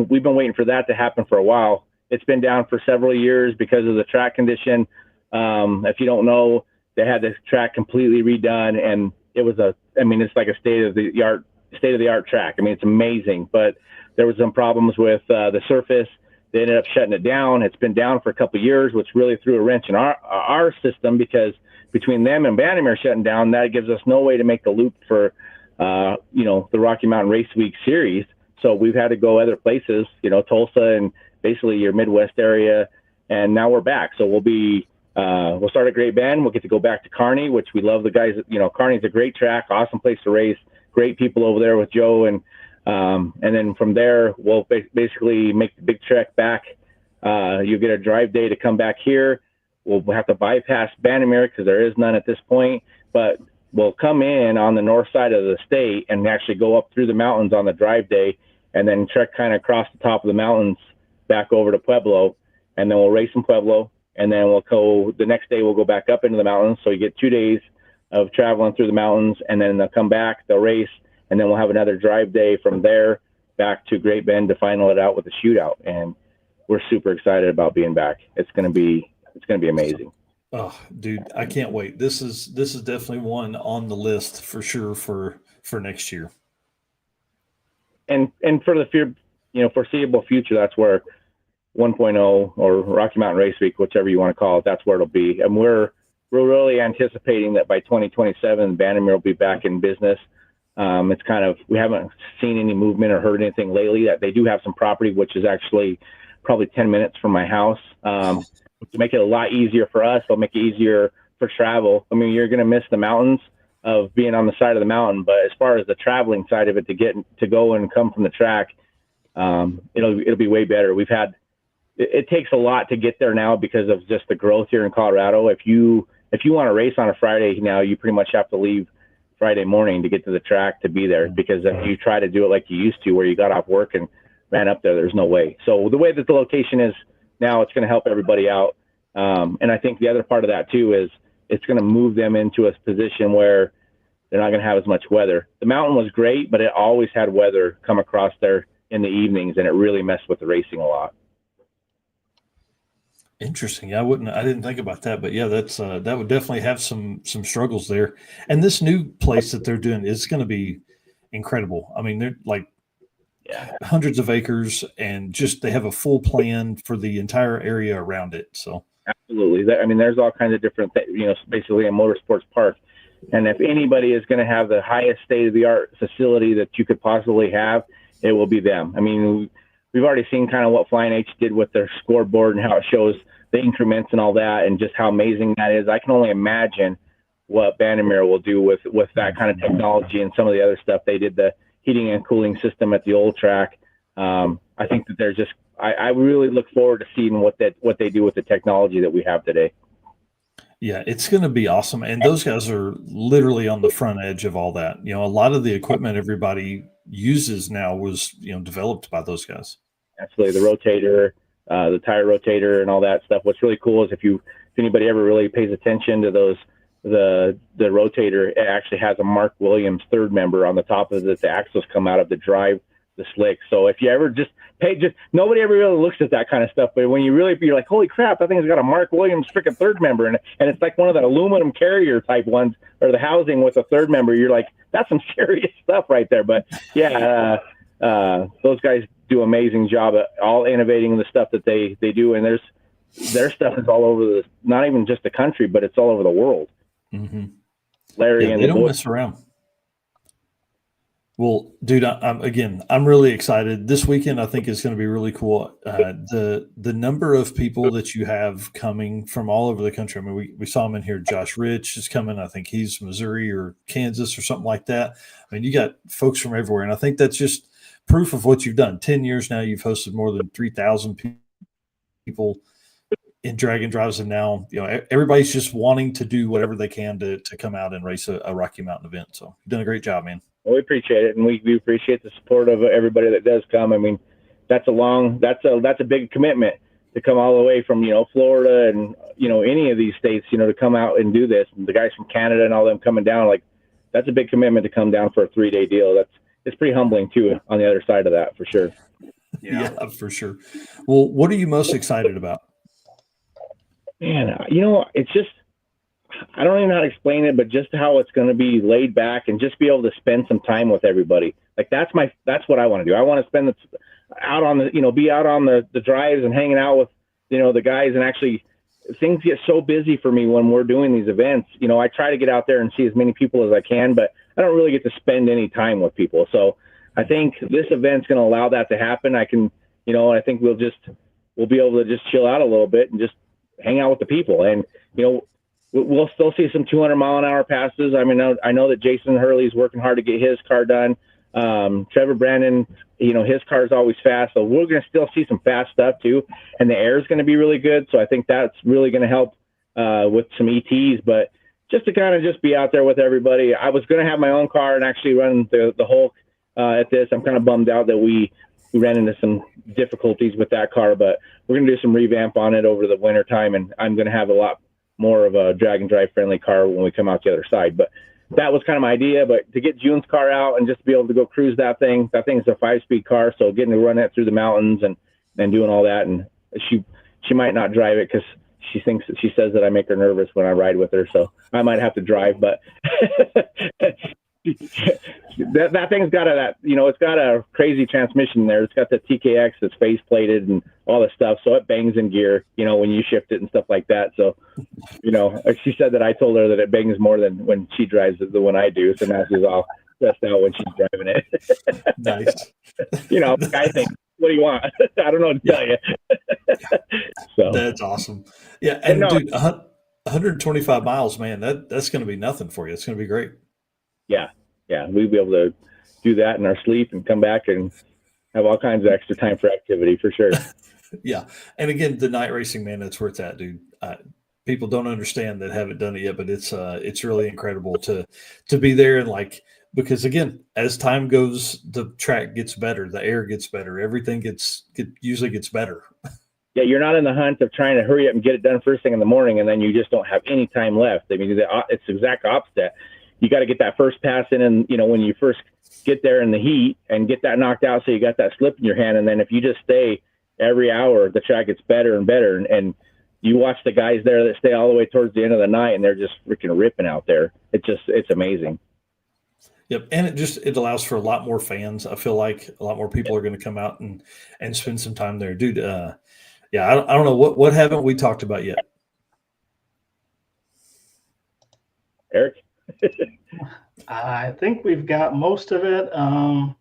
We've been waiting for that to happen for a while. It's been down for several years because of the track condition. If you don't know, they had this track completely redone, and it's like a state of the art track. I mean, it's amazing, but there was some problems with the surface. They ended up shutting it down. It's been down for a couple of years, which really threw a wrench in our system, because between them and Bannerman shutting down, that gives us no way to make the loop for the Rocky Mountain Race Week series. So we've had to go other places, Tulsa and basically your Midwest area. And now we're back. So we'll start at Great Bend. We'll get to go back to Kearney, which we love the guys. Kearney's a great track, awesome place to race, great people over there with Joe. And then from there, we'll basically make the big trek back. You'll get a drive day to come back here. We'll have to bypass Bannerman because there is none at this point, but we'll come in on the north side of the state and actually go up through the mountains on the drive day, and then trek kind of across the top of the mountains back over to Pueblo, and then we'll race in Pueblo, and then the next day we'll go back up into the mountains. So you get 2 days of traveling through the mountains, and then they'll come back, they'll race, and then we'll have another drive day from there back to Great Bend to final it out with a shootout. And we're super excited about being back. It's going to be amazing. Oh, dude, I can't wait. This is definitely one on the list for sure for next year. and for the foreseeable future, that's where 1.0 or Rocky Mountain Race Week, whichever you want to call it, that's where it'll be. And we're really anticipating that by 2027, Vandermeer will be back in business. It's kind of, we haven't seen any movement or heard anything lately. That they do have some property, which is actually probably 10 minutes from my house. To make it a lot easier for us, it'll make it easier for travel. I mean, you're going to miss the mountains of being on the side of the mountain, but as far as the traveling side of it, to go and come from the track, it'll be way better. It takes a lot to get there now because of just the growth here in Colorado. If you want to race on a Friday now, you pretty much have to leave Friday morning to get to the track to be there, because if you try to do it like you used to, where you got off work and ran up there, there's no way. So the way that the location is now, it's going to help everybody out. And I think the other part of that too is it's going to move them into a position where they're not going to have as much weather. The mountain was great, but it always had weather come across there in the evenings, and it really messed with the racing a lot. Interesting. I didn't think about that, but yeah, that's that would definitely have some struggles there. And this new place that they're doing is going to be incredible. I mean, they're like hundreds of acres, and just they have a full plan for the entire area around it. So absolutely, I mean, there's all kinds of different, basically a motorsports park. And if anybody is going to have the highest state-of-the-art facility that you could possibly have, it will be them. I mean, we've already seen kind of what Flying H did with their scoreboard and how it shows the increments and all that, and just how amazing that is. I can only imagine what Vandermeer will do with that kind of technology and some of the other stuff. They did the heating and cooling system at the old track. I think that there's just, I really look forward to seeing what they do with the technology that we have today. Yeah, it's going to be awesome. And those guys are literally on the front edge of all that. A lot of the equipment everybody uses now was, developed by those guys. Absolutely. The rotator, the tire rotator and all that stuff. What's really cool is if anybody ever really pays attention to those, the rotator, it actually has a Mark Williams third member on the top of it. The axles come out of the drive, the slick. So if you ever nobody ever really looks at that kind of stuff, but when you're like, holy crap, that thing's got a Mark Williams freaking third member in it, and it's like one of the aluminum carrier type ones, or the housing with a third member. You're like, that's some serious stuff right there. But yeah, those guys do an amazing job at all innovating the stuff that they do, and their stuff is all over not even just the country, but it's all over the world. Mm-hmm. Larry and they don't mess around. Well, dude, I'm really excited. This weekend, I think, is going to be really cool. The number of people that you have coming from all over the country. I mean, we saw him in here. Josh Rich is coming. I think he's Missouri or Kansas or something like that. I mean, you got folks from everywhere, and I think that's just proof of what you've done. 10 years now, you've hosted more than 3,000 people in Dragon Drives, and now everybody's just wanting to do whatever they can to come out and race a Rocky Mountain event. So you've done a great job, man. Well, we appreciate it, and we appreciate the support of everybody that does come. I mean, that's a big commitment to come all the way from Florida and any of these states to come out and do this. And the guys from Canada and all them coming down, like, that's a big commitment to come down for a 3-day deal. It's pretty humbling too on the other side of that, for sure. Yeah, for sure. Well, what are you most excited about? Man, it's just, I don't even know how to explain it, but just how it's going to be laid back and just be able to spend some time with everybody. Like, that's what I want to do. I want to spend out on the drives and hanging out with, the guys, and actually things get so busy for me when we're doing these events. I try to get out there and see as many people as I can, but I don't really get to spend any time with people. So I think this event's going to allow that to happen. I can, I think we'll be able to just chill out a little bit and just hang out with the people. And, we'll still see some 200-mile-an-hour passes. I mean, I know that Jason Hurley's working hard to get his car done. Trevor Brandon, his car is always fast. So we're going to still see some fast stuff too. And the air is going to be really good. So I think that's really going to help with some ETs. But just to kind of just be out there with everybody. I was going to have my own car and actually run the Hulk at this. I'm kind of bummed out that we ran into some difficulties with that car. But we're going to do some revamp on it over the winter time. And I'm going to have a lot more of a drag and drive friendly car when we come out the other side. But that was kind of my idea. But to get June's car out and just be able to go cruise that thing's a 5-speed car. So getting to run it through the mountains and doing all that. And she might not drive it because she says that I make her nervous when I ride with her. So I might have to drive, but that thing's got it's got a crazy transmission there. It's got the TKX that's face plated and all this stuff, so it bangs in gear, when you shift it and stuff like that. So, she said that I told her that it bangs more than when she drives it than when I do. So now she's all stressed out when she's driving it. Nice. I think, what do you want? I don't know what to tell you. So that's awesome. Yeah, and dude, 125 miles, man, that's going to be nothing for you. It's going to be great. Yeah, we'll be able to do that in our sleep and come back and have all kinds of extra time for activity for sure. Yeah, and again, the night racing, man, that's where it's at, dude. People don't understand that haven't done it yet, but it's really incredible to be there and because again, as time goes, the track gets better, the air gets better, everything usually gets better. Yeah, you're not in the hunt of trying to hurry up and get it done first thing in the morning, and then you just don't have any time left. I mean, it's the exact opposite. You got to get that first pass in, and when you first get there in the heat and get that knocked out, so you got that slip in your hand, and then if you just stay every hour, the track gets better and better, and you watch the guys there that stay all the way towards the end of the night, and they're just freaking ripping out there. It's amazing. Yep, and it allows for a lot more fans. I feel like a lot more people are going to come out and spend some time there, dude. Yeah, I don't know what haven't we talked about yet, Eric. I think we've got most of it. And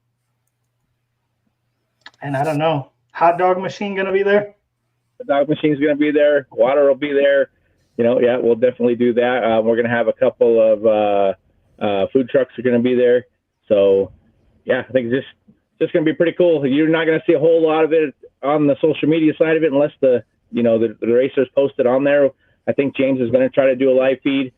I don't know, hot dog machine going to be there? The dog machine's going to be there. Water will be there. Yeah, we'll definitely do that. We're going to have a couple of food trucks are going to be there. So, yeah, I think it's just going to be pretty cool. You're not going to see a whole lot of it on the social media side of it unless the racers post it on there. I think James is going to try to do a live feed.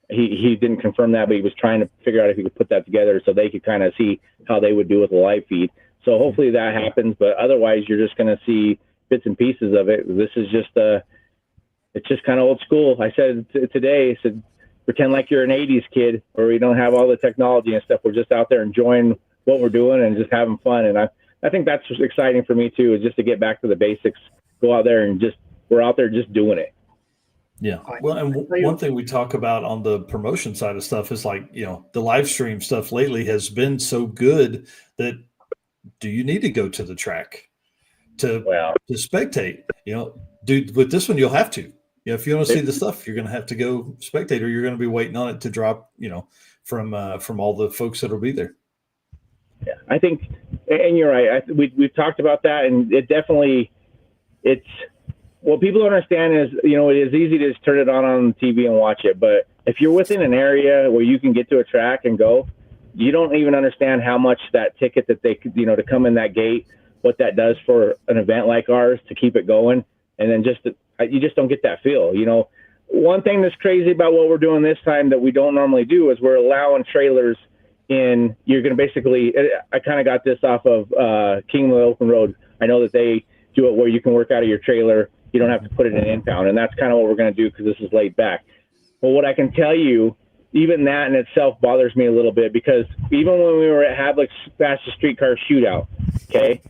He didn't confirm that, but he was trying to figure out if he could put that together so they could kind of see how they would do with a live feed. So hopefully that happens, but otherwise you're just going to see bits and pieces of it. This is it's just kind of old school. I said today, pretend like you're an 80s kid where we don't have all the technology and stuff. We're just out there enjoying what we're doing and just having fun. And I think that's exciting for me too, is just to get back to the basics, go out there and we're out there just doing it. Yeah. Well, and one thing we talk about on the promotion side of stuff is the live stream stuff lately has been so good that do you need to go to the track to spectate? Dude, with this one, you'll have to. If you want to see the stuff, you're going to have to go spectate, or you're going to be waiting on it to drop, from all the folks that will be there. Yeah, I think, and you're right. We've talked about that, and it definitely, what people don't understand is, it is easy to just turn it on TV and watch it. But if you're within an area where you can get to a track and go, you don't even understand how much that ticket that they could, to come in that gate, what that does for an event like ours to keep it going. And then you just don't get that feel. One thing that's crazy about what we're doing this time that we don't normally do is we're allowing trailers in. You're going to basically, I kind of got this off of King of the Open Road. I know that they do it where you can work out of your trailer. You don't have to put it in impound. And that's kind of what we're going to do because this is laid back. Well, what I can tell you, even that in itself bothers me a little bit, because even when we were at Havlic's Fastest Streetcar Shootout, okay,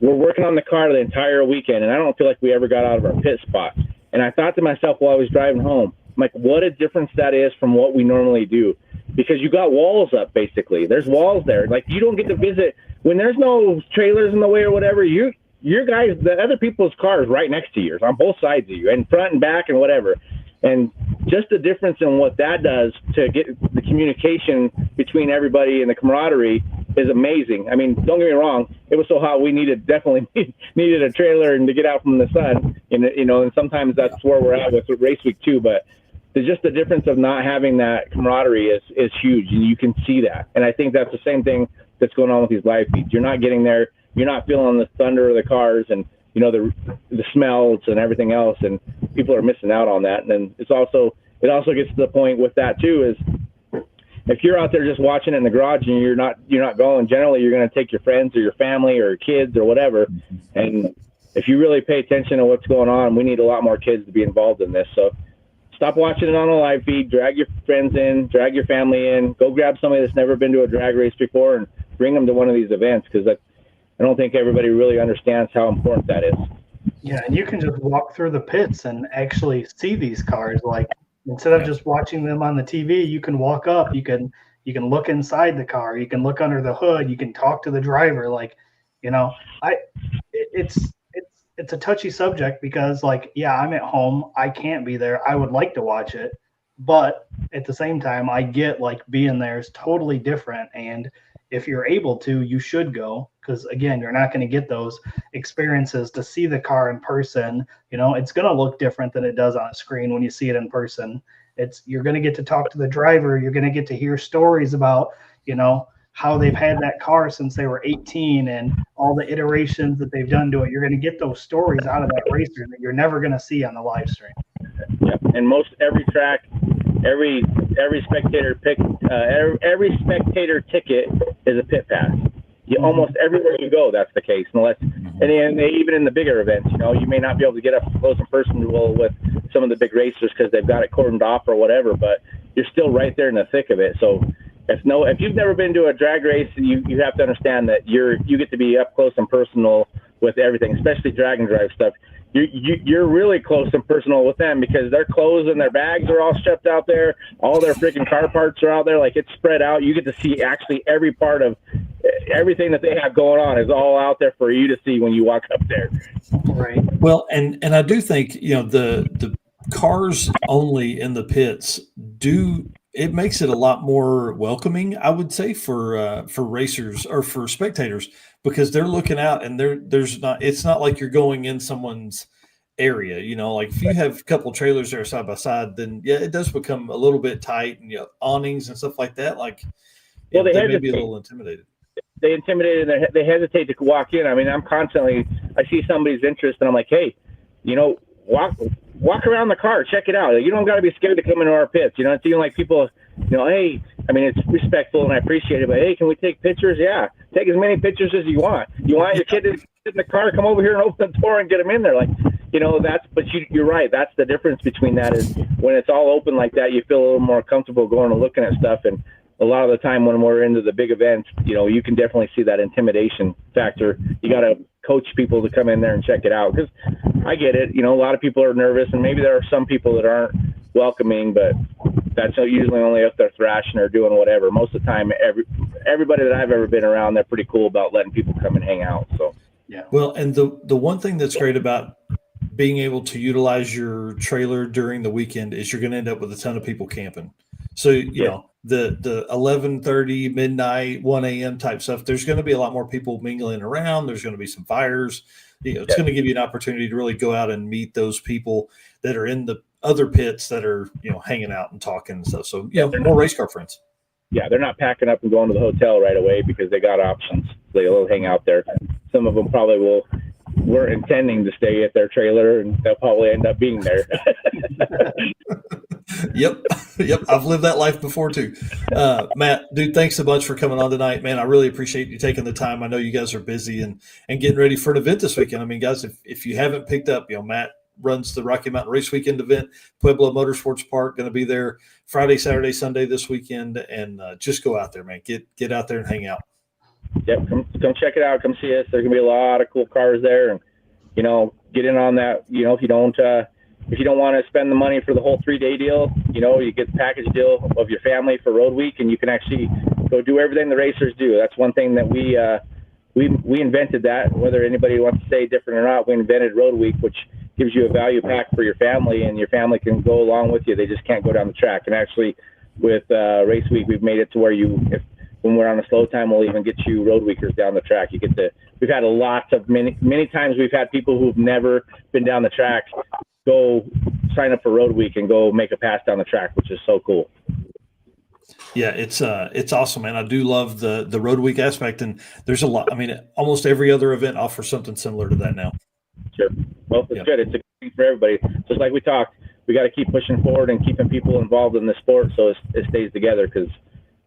we're working on the car the entire weekend, and I don't feel like we ever got out of our pit spot. And I thought to myself while I was driving home, I'm like, what a difference that is from what we normally do. Because you got walls up, basically. There's walls there. Like, you don't get to visit. When there's no trailers in the way or whatever, your guys, the other people's cars right next to yours, on both sides of you, and front and back and whatever. And just the difference in what that does to get the communication between everybody and the camaraderie is amazing. I mean, don't get me wrong, it was so hot we definitely needed a trailer and to get out from the sun. And sometimes that's where we're at with race week too. But just the difference of not having that camaraderie is huge, and you can see that. And I think that's the same thing that's going on with these live feeds. You're not getting there, you're not feeling the thunder of the cars and the smells and everything else, and people are missing out on that. And then it also gets to the point with that too, is if you're out there just watching it in the garage and you're not going, generally you're going to take your friends or your family or kids or whatever. And if you really pay attention to what's going on, we need a lot more kids to be involved in this. So stop watching it on a live feed, drag your friends in, drag your family in, go grab somebody that's never been to a drag race before and bring them to one of these events, because I don't think everybody really understands how important that is. Yeah, and you can just walk through the pits and actually see these cars. Like, instead of just watching them on the TV, you can walk up, you can You can look inside the car. You can look under the hood. You can talk to the driver. Like, it's a touchy subject because, like, yeah, I'm at home. I can't be there. I would like to watch it, but at the same time, I get like being there is totally different. And if you're able to, you should go, because again, you're not going to get those experiences to see the car in person. It's going to look different than it does on a screen when you see it in person. You're going to get to talk to the driver. You're going to get to hear stories about, how they've had that car since they were 18 and all the iterations that they've done to it. You're going to get those stories out of that racer that you're never going to see on the live stream. Yeah, and most every track, every spectator every spectator ticket is a pit pass. Almost everywhere you go, that's the case. Unless, and even in the bigger events, you may not be able to get up close and personal with some of the big racers because they've got it cordoned off or whatever. But you're still right there in the thick of it. So if you've never been to a drag race, you have to understand that you get to be up close and personal with everything, especially drag and drive stuff. You're really close and personal with them because their clothes and their bags are all shipped out there. All their freaking car parts are out there. Like, it's spread out. You get to see actually every part of everything that they have going on is all out there for you to see when you walk up there. Right. Well, and I do think, the cars only in the pits it makes it a lot more welcoming, I would say, for racers or for spectators, because they're looking out and it's not like you're going in someone's area, like if you have a couple trailers there side by side, then yeah, it does become a little bit tight, and awnings and stuff like that. Like, they may be a little intimidated. They intimidated and they hesitate to walk in. I mean, I see somebody's interest and I'm like, hey, walk around the car, check it out. You don't got to be scared to come into our pits. It's even like people, hey, I mean, it's respectful and I appreciate it, but hey, can we take pictures? Yeah, take as many pictures as you want. You want your kid to sit in the car, come over here and open the door and get them in there. Like, but you're right. That's the difference between that is when it's all open like that, you feel a little more comfortable going and looking at stuff. And a lot of the time when we're into the big events, you can definitely see that intimidation factor. You got to coach people to come in there and check it out, because I get it. A lot of people are nervous, and maybe there are some people that aren't welcoming, but that's usually only if they're thrashing or doing whatever. Most of the time, everybody that I've ever been around, they're pretty cool about letting people come and hang out. So yeah. Well, and the one thing that's great about being able to utilize your trailer during the weekend is you're going to end up with a ton of people camping. So, the 11:30, midnight, 1 a.m. type stuff, there's going to be a lot more people mingling around. There's going to be some fires. It's going to give you an opportunity to really go out and meet those people that are in the other pits that are, hanging out and talking and stuff. So, more race car friends. Yeah, they're not packing up and going to the hotel right away because they got options. They'll hang out there. Some of them probably weren't intending to stay at their trailer, and they'll probably end up being there. Yep. I've lived that life before too. Matt, dude, thanks so much for coming on tonight, man. I really appreciate you taking the time. I know you guys are busy and getting ready for an event this weekend. I mean, guys, if you haven't picked up, Matt runs the Rocky Mountain Race Weekend event, Pueblo Motorsports Park, going to be there Friday, Saturday, Sunday this weekend, and just go out there, man. Get out there and hang out. Yep, come check it out. Come see us. There's gonna be a lot of cool cars there, and get in on that. If you don't want to spend the money for the whole 3-day deal, you get the package deal of your family for Road Week, and you can actually go do everything the racers do. That's one thing that we invented that. Whether anybody wants to say different or not, we invented Road Week, which gives you a value pack for your family, and your family can go along with you. They just can't go down the track. And actually, with Race Week, we've made it to where when we're on a slow time, we'll even get you road weekers down the track. We've had many times we've had people who've never been down the track go sign up for Road Week and go make a pass down the track, which is so cool. Yeah, it's awesome, man. I do love the Road Week aspect, and there's a lot. I mean, almost every other event offers something similar to that now. Sure. Well, it's good. It's a good thing for everybody. Just like we talked, we got to keep pushing forward and keeping people involved in the sport so it stays together, because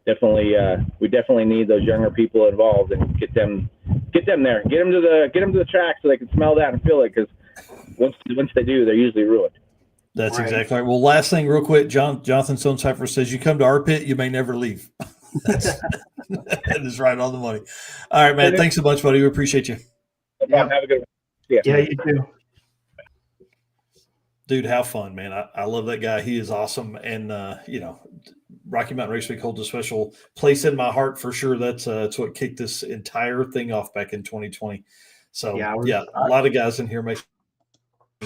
we definitely need those younger people involved and get them there, get them to the track so they can smell that and feel it, because once they do, they're usually ruined. That's right. Exactly right. Well, last thing real quick, Jonathan Stonecipher says, you come to our pit, you may never leave. That is right on the money. All right, man. Thanks so much, buddy. We appreciate you. Yeah. Have a good one. Yeah, you too. Dude, how fun, man. I love that guy. He is awesome. And, Rocky Mountain Race Week holds a special place in my heart for sure. That's what kicked this entire thing off back in 2020. So yeah, a lot of guys in here making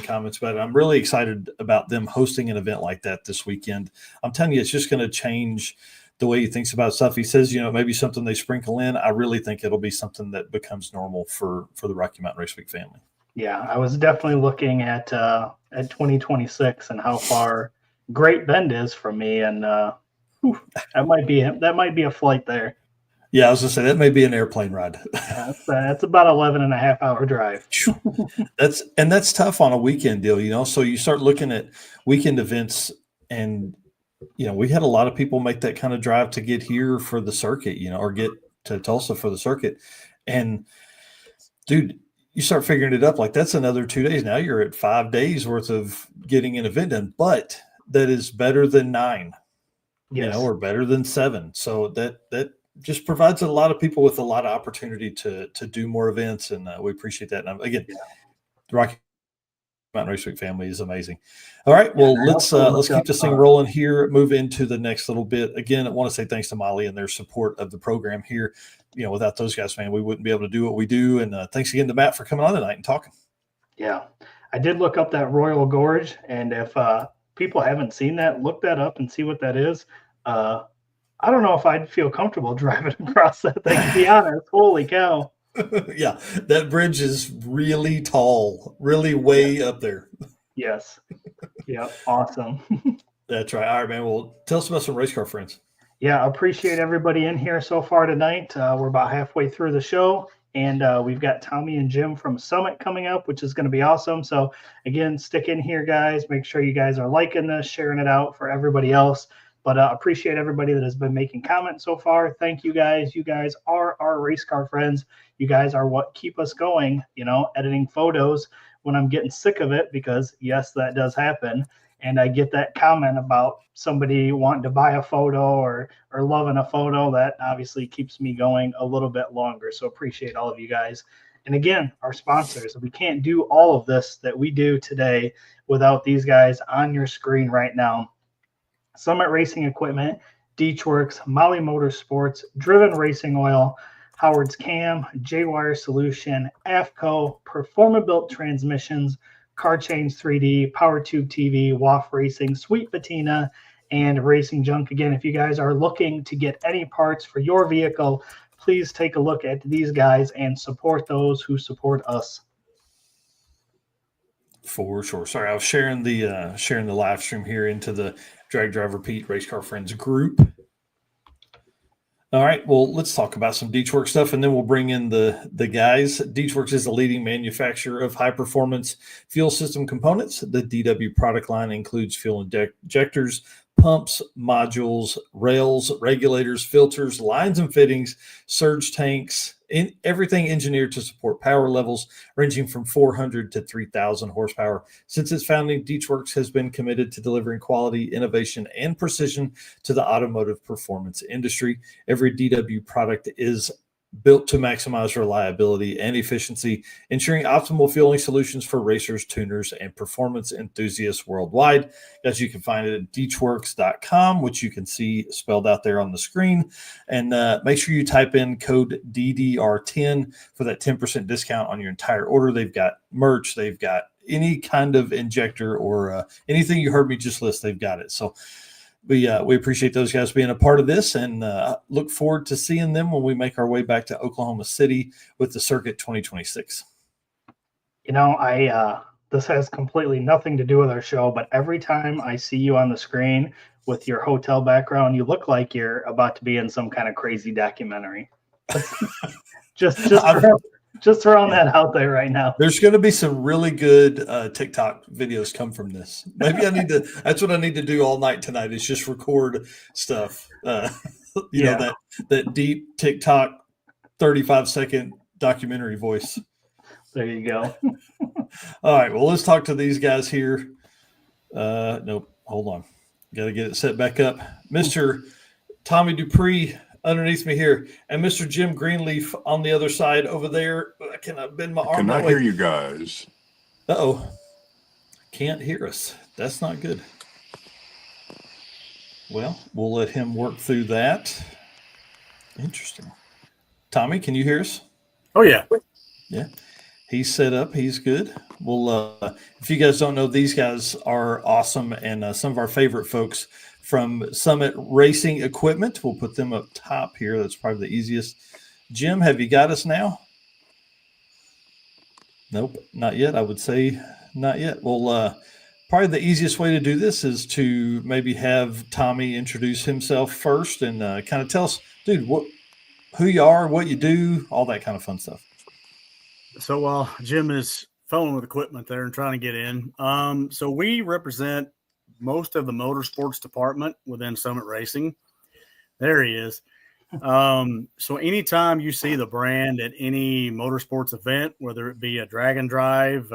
comments about it. I'm really excited about them hosting an event like that this weekend. I'm telling you, it's just going to change the way he thinks about stuff. He says, maybe something they sprinkle in. I really think it'll be something that becomes normal for the Rocky Mountain Race Week family. Yeah, I was definitely looking at 2026 and how far Great Bend is from me, and that might be a flight there. Yeah, I was going to say that may be an airplane ride. That's about 11.5-hour drive. That's tough on a weekend deal, So you start looking at weekend events, and we had a lot of people make that kind of drive to get here for the circuit, or get to Tulsa for the circuit. And dude, you start figuring it up, like that's another 2 days. Now you're at 5 days worth of getting an event done, but that is better than 9, or better than 7. So that just provides a lot of people with a lot of opportunity to do more events. And we appreciate that. And again, the Rocky Mountain Race Week family is amazing. All right. Well, let's keep this thing rolling here, move into the next little bit. Again, I want to say thanks to Molly and their support of the program here. Without those guys, man, we wouldn't be able to do what we do. And thanks again to Matt for coming on tonight and talking. Yeah. I did look up that Royal Gorge. And if people haven't seen that, look that up and see what that is. I don't know if I'd feel comfortable driving across that thing, to be honest. Holy cow. Yeah, that bridge is really tall, really way up there. Yes. Yeah, awesome. That's right. All right, man. Well, tell us about some race car friends. Yeah, appreciate everybody in here so far tonight. We're about halfway through the show, and we've got Tommy and Jim from Summit coming up, which is going to be awesome. So, again, stick in here, guys. Make sure you guys are liking this, sharing it out for everybody else. But appreciate everybody that has been making comments so far. Thank you, guys. You guys are our race car friends. You guys are what keep us going, editing photos when I'm getting sick of it, because, yes, that does happen. And I get that comment about somebody wanting to buy a photo or loving a photo. That obviously keeps me going a little bit longer. So appreciate all of you guys. And again, our sponsors. We can't do all of this that we do today without these guys on your screen right now. Summit Racing Equipment, Deechworks, Molly Motorsports, Driven Racing Oil, Howard's Cam, J-Wire Solution, AFCO, Performa-Built Transmissions, Car Change 3D, Power Tube TV, WAF Racing, Sweet Patina, and Racing Junk. Again, if you guys are looking to get any parts for your vehicle, please take a look at these guys and support those who support us. For sure. Sorry, I was sharing the live stream here into the Drag Drive Repeat Race Car Friends group. All right, well, let's talk about some Deechworks stuff, and then we'll bring in the guys. Deechworks is a leading manufacturer of high-performance fuel system components. The DW product line includes fuel injectors, pumps, modules, rails, regulators, filters, lines and fittings, surge tanks, everything engineered to support power levels ranging from 400 to 3,000 horsepower. Since its founding, Deechworks has been committed to delivering quality, innovation, and precision to the automotive performance industry. Every DW product is built to maximize reliability and efficiency, ensuring optimal fueling solutions for racers, tuners, and performance enthusiasts worldwide. As you can find it at deechworks.com, which you can see spelled out there on the screen. And make sure you type in code DDR10 for that 10% discount on your entire order. They've got merch. They've got any kind of injector or anything you heard me just list, they've got it. So we appreciate those guys being a part of this, and look forward to seeing them when we make our way back to Oklahoma City with the Circuit 2026. This has completely nothing to do with our show, but every time I see you on the screen with your hotel background, you look like you're about to be in some kind of crazy documentary. just throwing that out there right now. There's going to be some really good TikTok videos come from this. Maybe that's what I need to do all night tonight, is just record stuff. That deep TikTok 35-second documentary voice. There you go. All right. Well, let's talk to these guys here. Nope. Hold on. Got to get it set back up. Mr. Tommy Dupree underneath me here, and Mr. Jim Greenleaf on the other side over there. I cannot bend my arm. I cannot hear you guys. Uh-oh. Can't hear us. That's not good. Well, we'll let him work through that. Interesting. Tommy, can you hear us? Oh yeah. Yeah. He's set up. He's good. Well, if you guys don't know, these guys are awesome and some of our favorite folks from Summit Racing Equipment. We'll put them up top here. That's probably the easiest. Jim, have you got us now? Nope, not yet. I would say not yet. Well, probably the easiest way to do this is to maybe have Tommy introduce himself first and kind of tell us, dude, who you are, what you do, all that kind of fun stuff. So while Jim is filling with equipment there and trying to get in, so we represent most of the motorsports department within Summit Racing. There he is. So anytime you see the brand at any motorsports event, whether it be a drag and drive,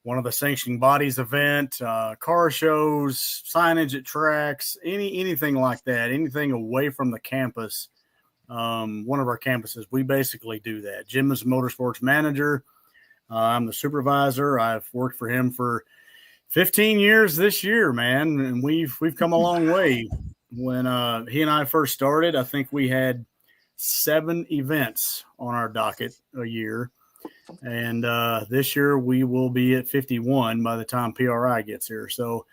one of the sanctioning bodies event, car shows, signage at tracks, anything like that, anything away from the campus, one of our campuses, we basically do that. Jim is a motorsports manager. I'm the supervisor. I've worked for him for 15 years this year, man, and we've come a long way. When he and I first started, I think we had 7 events on our docket a year, and this year we will be at 51 by the time PRI gets here. So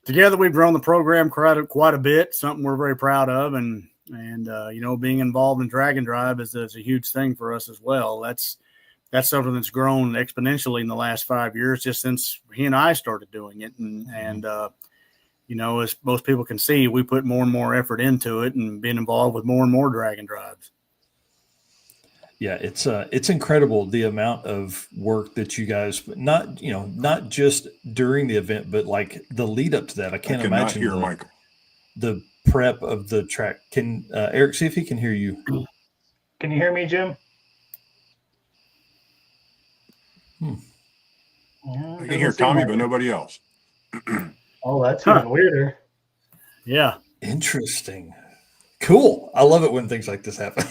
together we've grown the program quite a bit, something we're very proud of, and being involved in drag and drive is a huge thing for us as well. That's something that's grown exponentially in the last 5 years, just since he and I started doing it. And as most people can see, we put more and more effort into it and being involved with more and more drag and drives. Yeah, it's incredible the amount of work that you guys, not just during the event, but like the lead up to that. I can't imagine the prep of the track. Can Eric see if he can hear you? Can you hear me, Jim? I can hear Tommy, but nobody else. Oh, that's even weirder. Yeah. Interesting. Cool. I love it when things like this happen.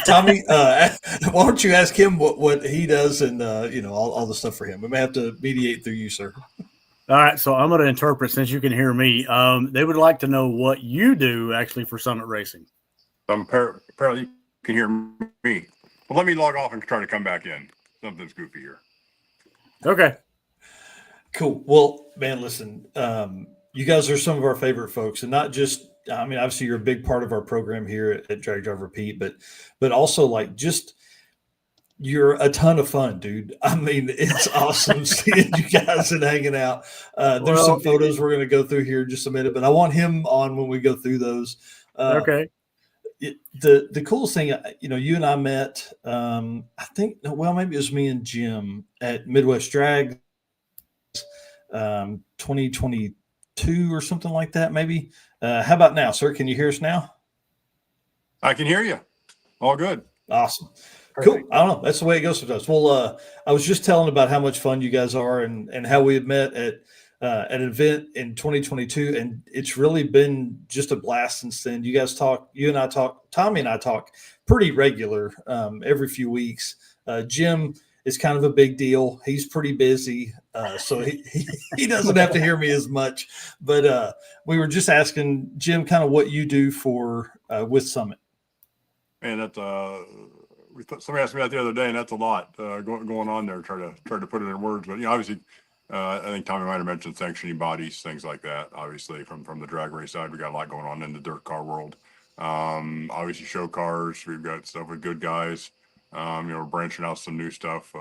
Tommy, why don't you ask him what he does and all the stuff for him? We may have to mediate through you, sir. All right, so I'm going to interpret since you can hear me. They would like to know what you do actually for Summit Racing. Apparently you can hear me. Well, let me log off and try to come back in. Something's goofy here. Okay. Cool. Well, man, listen, you guys are some of our favorite folks, and not just, obviously you're a big part of our program here at Drag Drive Repeat, but also like just you're a ton of fun, dude. It's awesome seeing you guys and hanging out. There's some photos we're going to go through here in just a minute, but I want him on when we go through those. Okay. The coolest thing, you and I met, I think, maybe it was me and Jim at Midwest Drag 2022 or something like that, maybe. How about now, sir? Can you hear us now? I can hear you. All good. Awesome. Cool. I don't know. That's the way it goes sometimes. Well, I was just telling about how much fun you guys are and how we had met at an event in 2022, and it's really been just a blast since then. You and I talk, Tommy and I talk pretty regular every few weeks. Jim is kind of a big deal. He's pretty busy, so he doesn't have to hear me as much. But we were just asking Jim kind of what you do for with Summit. Man, that's somebody asked me that the other day, and that's a lot going on there. Try to put it in words, but obviously, I think Tommy might have mentioned sanctioning bodies, things like that. Obviously, from the drag race side, we got a lot going on in the dirt car world. Obviously, show cars. We've got stuff with good guys. We're branching out some new stuff.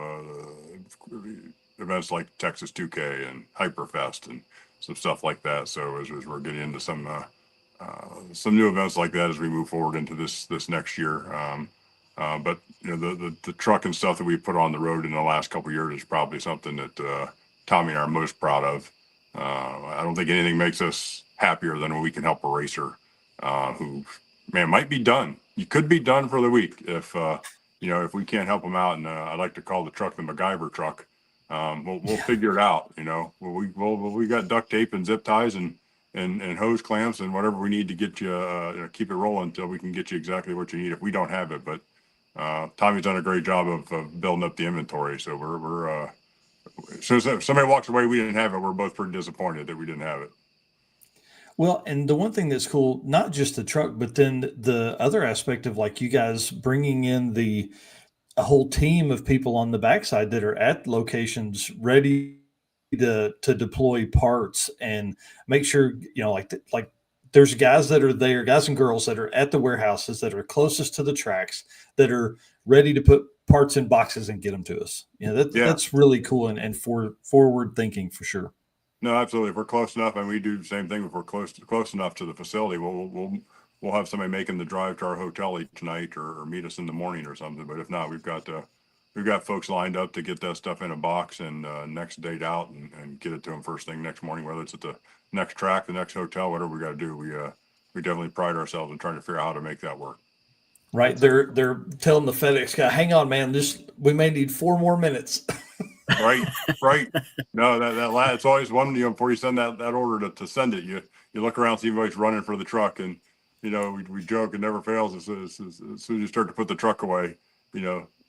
Events like Texas 2K and Hyperfest and some stuff like that. So as we're getting into some new events like that as we move forward into this next year. But the truck and stuff that we put on the road in the last couple of years is probably something that Tommy and I are most proud of. I don't think anything makes us happier than when we can help a racer who, man, might be done. You could be done for the week if we can't help them out. And I like to call the truck the MacGyver truck. We'll figure it out. We got duct tape and zip ties and hose clamps and whatever we need to get you keep it rolling until we can get you exactly what you need if we don't have it. But Tommy's done a great job of building up the inventory. So we're so if somebody walks away, we didn't have it. We're both pretty disappointed that we didn't have it. Well, and the one thing that's cool, not just the truck, but then the other aspect of like you guys bringing in a whole team of people on the backside that are at locations ready to deploy parts and make sure, like there's guys that are there, guys and girls that are at the warehouses that are closest to the tracks that are ready to put parts in boxes and get them to us. Yeah. That's really cool and forward thinking for sure. No, absolutely. If we're close enough, and we do the same thing, if we're close enough to the facility, we'll have somebody making the drive to our hotel each night or meet us in the morning or something. But if not, we've got folks lined up to get that stuff in a box and next date out and get it to them first thing next morning, whether it's at the next track, the next hotel, whatever we got to do. We definitely pride ourselves in trying to figure out how to make that work. Right. They're telling the FedEx guy, hang on, man, we may need 4 more minutes. Right. No, that it's always one, before you send that order to send it, you look around, see everybody's running for the truck, and we joke, it never fails. As soon as you start to put the truck away,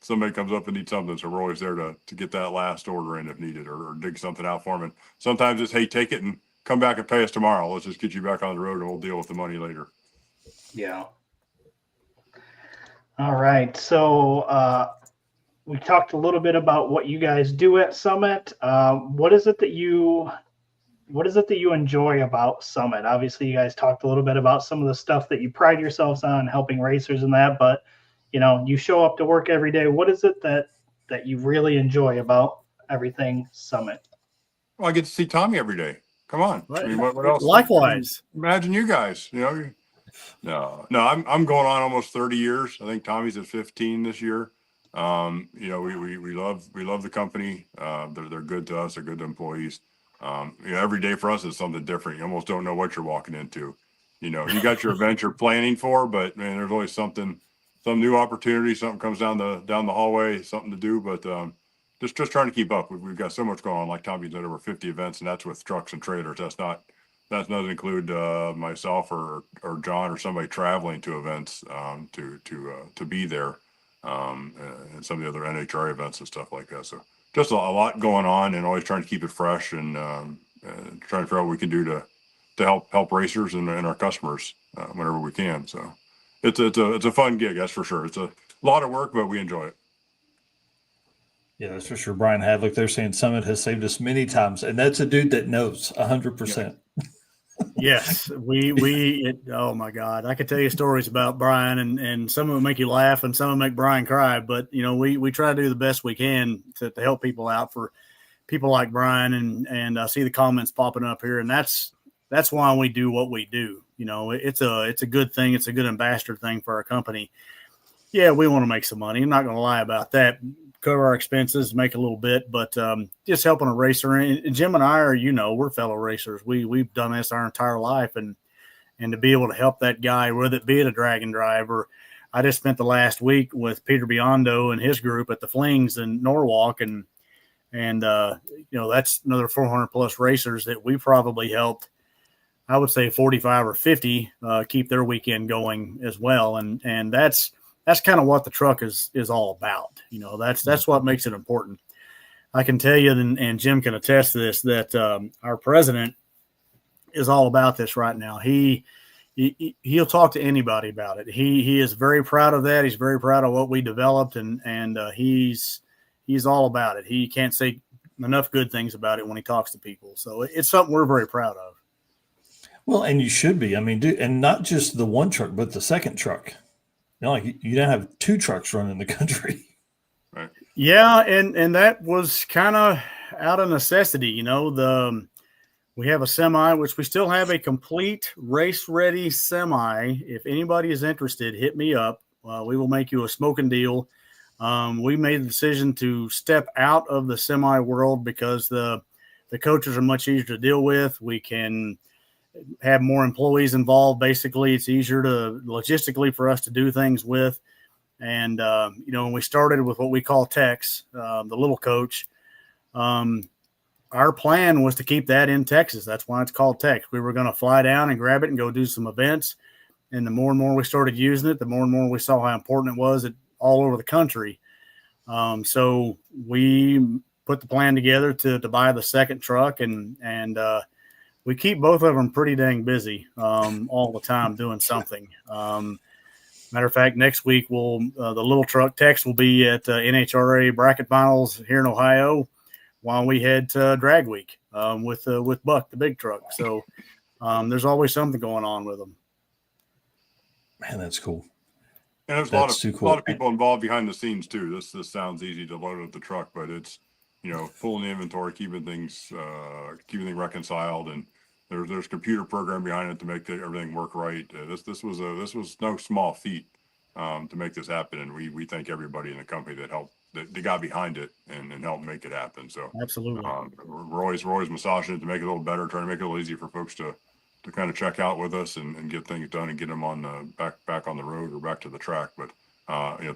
somebody comes up and needs something, so we're always there to get that last order in if needed, or dig something out for them. And sometimes it's, hey, take it and come back and pay us tomorrow. Let's just get you back on the road and we'll deal with the money later. Yeah. All right. So we talked a little bit about what you guys do at Summit. What is it that you enjoy about Summit? Obviously, you guys talked a little bit about some of the stuff that you pride yourselves on, helping racers and that, but you show up to work every day. What is it that you really enjoy about everything Summit? Well, I get to see Tommy every day. Come on. Right. I mean, what else? Likewise. Imagine you guys, No, I'm going on almost 30 years. I think Tommy's at 15 this year. We love the company. They're good to us. They're good to employees. Every day for us is something different. You almost don't know what you're walking into. You got your event you're planning for, but man, there's always some new opportunity. Something comes down the hallway, something to do. But just trying to keep up. We've got so much going on. Like Tommy's done over 50 events, and that's with trucks and trailers. That doesn't include myself or John or somebody traveling to events to be there. And some of the other NHR events and stuff like that. So just a lot going on, and always trying to keep it fresh and trying to figure out what we can do to help racers and our customers whenever we can. So it's a fun gig, that's for sure. It's a lot of work, but we enjoy it. Yeah, that's for sure. Brian Hadlick, they're saying Summit has saved us many times, and that's a dude that knows 100%. Yes, oh my God, I could tell you stories about Brian, and some of them make you laugh and some of them make Brian cry, but we try to do the best we can to help people out, for people like Brian, and I see the comments popping up here, and that's why we do what we do. It's a good thing. It's a good ambassador thing for our company. Yeah, we want to make some money. I'm not going to lie about that. Cover our expenses, make a little bit, but just helping a racer. And Jim and I are, we're fellow racers. We've done this our entire life, and to be able to help that guy, whether it be at a drag and drive, or I just spent the last week with Peter Biondo and his group at the Flings in Norwalk, and that's another 400 plus racers that we probably helped. I would say 45 or 50 keep their weekend going as well, and that's kind of what the truck is all about. That's what makes it important. I can tell you, and Jim can attest to this, that our president is all about this right now. He'll talk to anybody about it. He is very proud of that. He's very proud of what we developed, and he's all about it. He can't say enough good things about it when he talks to people. So it's something we're very proud of. Well, and you should be. I mean, and not just the one truck, but the second truck. You don't have 2 trucks running the country. Right. Yeah, and that was kind of out of necessity. We have a semi, which we still have a complete race-ready semi. If anybody is interested, hit me up. We will make you a smoking deal. We made the decision to step out of the semi world because the coaches are much easier to deal with. We can have more employees involved. Basically, it's easier logistically for us to do things with. And, when we started with what we call Tex, the little coach, our plan was to keep that in Texas. That's why it's called Tex. We were going to fly down and grab it and go do some events. And the more and more we started using it, the more and more we saw how important it was all over the country. So we put the plan together to buy the second truck, and we keep both of them pretty dang busy all the time doing something. Matter of fact, next week the little truck Tex will be at NHRA bracket finals here in Ohio while we head to drag week with Buck, the big truck. So there's always something going on with them. Man, that's cool. And there's a lot of people involved behind the scenes too. This sounds easy to load up the truck, but it's, pulling the inventory, keeping things reconciled, and there's computer program behind it to make everything work right. This was no small feat to make this happen, and we thank everybody in the company that they got behind it and helped make it happen. So absolutely, we're always massaging it to make it a little better, trying to make it a little easier for folks to kind of check out with us and get things done and get them on back on the road or back to the track. But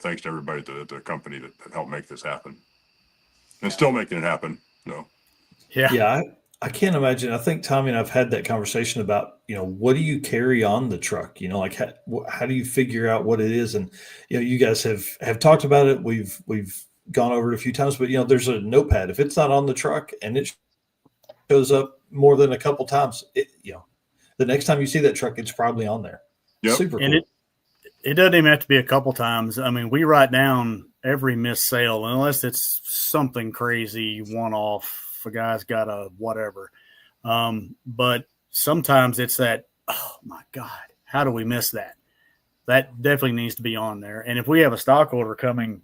thanks to everybody at the company that helped make this happen and still making it happen. So yeah, I can't imagine. I think Tommy and I've had that conversation about, what do you carry on the truck? Like how do you figure out what it is? And, you guys have talked about it. We've gone over it a few times, but there's a notepad. If it's not on the truck and it shows up more than a couple times, the next time you see that truck, it's probably on there. Yep. Super cool. And it doesn't even have to be a couple times. I mean, we write down every missed sale, unless it's something crazy, one-off, a guy's got a whatever. But sometimes it's that, oh my God, how do we miss that? That definitely needs to be on there. And if we have a stock order coming,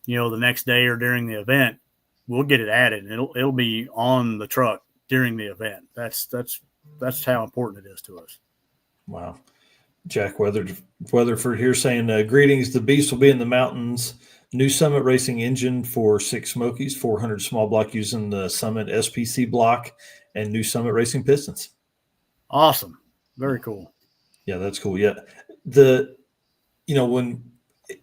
the next day or during the event, we'll get it added. It'll be on the truck during the event. That's how important it is to us. Wow. Jack Weatherford here saying, greetings. The Beast will be in the mountains. New Summit Racing engine for 6 Smokies, 400 small block using the Summit SPC block, and New Summit Racing pistons. Awesome. Very cool. Yeah, that's cool. Yeah. When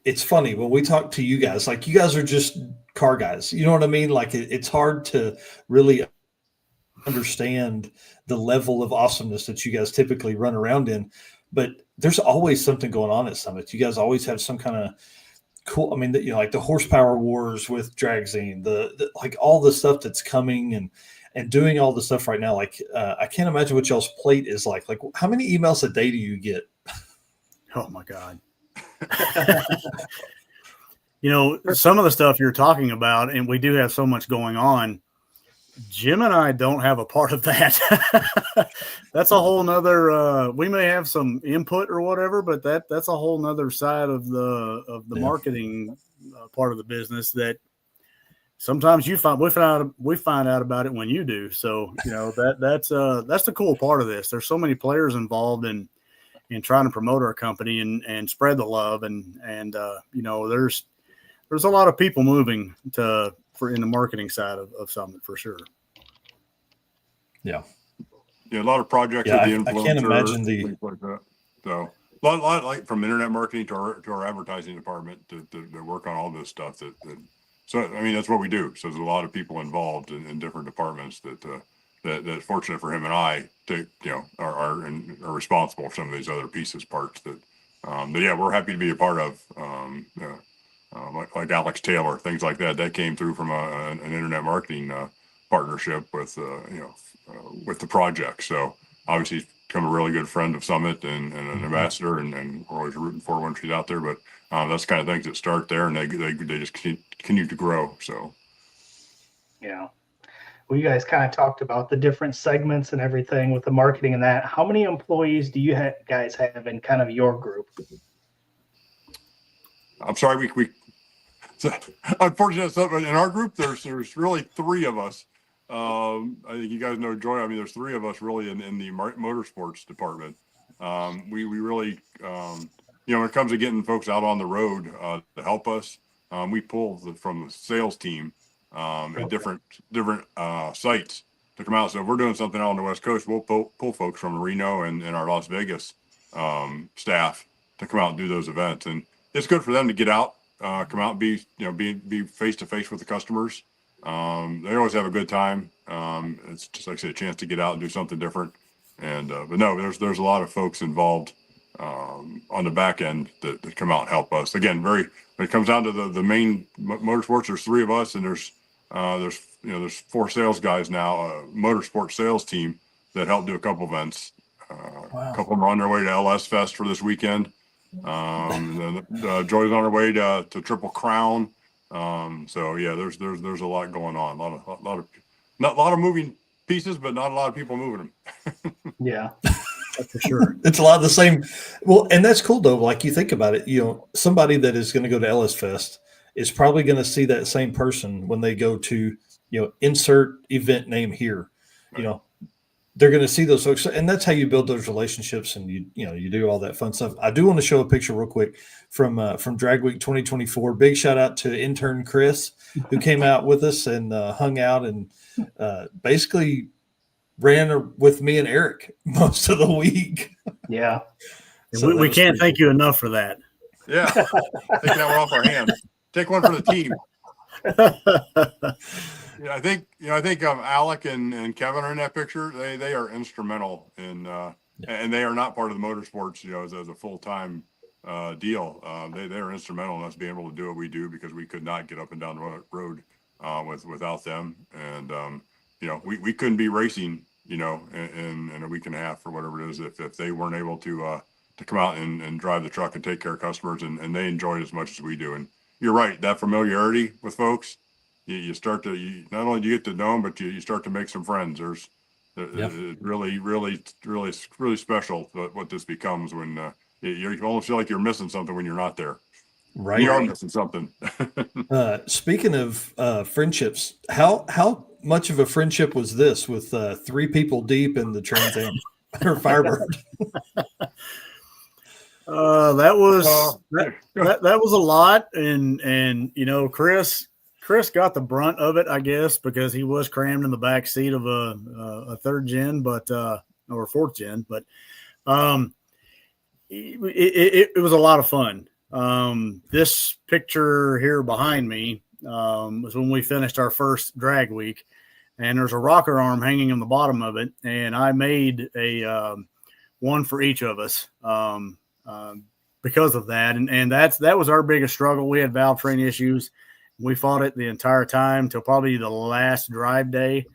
it's funny when we talk to you guys, like you guys are just car guys, you know what I mean? Like it's hard to really understand the level of awesomeness that you guys typically run around in, but there's always something going on at Summit. You guys always have some kind of cool, like the horsepower wars with Dragzine, the like all the stuff that's coming and doing all the stuff right now. Like I can't imagine what y'all's plate is like how many emails a day do you get? Oh my God. Some of the stuff you're talking about, and we do have so much going on, Jim and I don't have a part of that. That's a whole nother, we may have some input or whatever, but that's a whole nother side of the marketing part of the business that sometimes we find out about it when you do. So, that's the cool part of this. There's so many players involved in trying to promote our company and spread the love. And there's a lot of people moving in the marketing side of Summit for sure. Yeah. Yeah. A lot of projects with the influencer. I can't imagine things like that. So a lot like from internet marketing to our advertising department to work on all this stuff so, that's what we do. So there's a lot of people involved in different departments that fortunate for him and I are responsible for some of these other parts that we're happy to be a part of. Like Alex Taylor, things like that came through from an internet marketing partnership with the project. So obviously he's become a really good friend of Summit and an ambassador, and we're always rooting for her when she's out there. But that's the kind of things that start there, and they just continue to grow. So yeah. Well, you guys kind of talked about the different segments and everything with the marketing and that. How many employees do you guys have in kind of your group? I'm sorry, unfortunately, in our group, there's really 3 of us. I think you guys know Joy. There's 3 of us really in the motorsports department. We really, when it comes to getting folks out on the road to help us, we pull from the sales team at different sites to come out. So if we're doing something out on the West Coast, we'll pull folks from Reno and our Las Vegas staff to come out and do those events. And it's good for them to get out, come out, be face to face with the customers. They always have a good time. It's just like I said, a chance to get out and do something different. And but no, there's a lot of folks involved on the back end that come out and help us. Again, when it comes down to the main motorsports, there's 3 of us, and there's 4 sales guys now, a motorsport sales team that helped do a couple events. Wow. A couple of them are on their way to LS Fest for this weekend. And then Joy's on her way to Triple Crown. So yeah, there's a lot going on. A lot of moving pieces, but not a lot of people moving them. Yeah. That's for sure. It's a lot of the same. Well, and that's cool though. Like you think about it, somebody that is going to go to Ellis Fest is probably going to see that same person when they go to, insert event name here. Right. They're going to see those folks, and that's how you build those relationships, and you do all that fun stuff. I do want to show a picture real quick from Drag Week 2024. Big shout out to intern Chris, who came out with us and hung out and basically ran with me and Eric most of the week. Yeah. So we can't thank you enough for that. Yeah, take that one off our hands. Take one for the team. I think Alec and Kevin are in that picture. They are instrumental in, and they are not part of the motorsports, as a full-time deal. They are instrumental in us being able to do what we do, because we could not get up and down the road without them. And we couldn't be racing, in a week and a half or whatever it is if they weren't able to come out and drive the truck and take care of customers, and they enjoy it as much as we do. And you're right, that familiarity with folks, you start to, not only do you get to know them, but you start to make some friends. There's really special what this becomes when you almost feel like you're missing something when you're not there. Right. You are missing something. Speaking of friendships, how much of a friendship was this with 3 people deep in the Trans Am or Firebird? That was a lot, and Chris got the brunt of it, I guess, because he was crammed in the back seat of a third gen, or fourth gen, but it was a lot of fun. This picture here behind me was when we finished our first drag week, and there's a rocker arm hanging on the bottom of it, and I made a one for each of us because of that, and that was our biggest struggle. We had valve train issues. We fought it the entire time till probably the last drive day,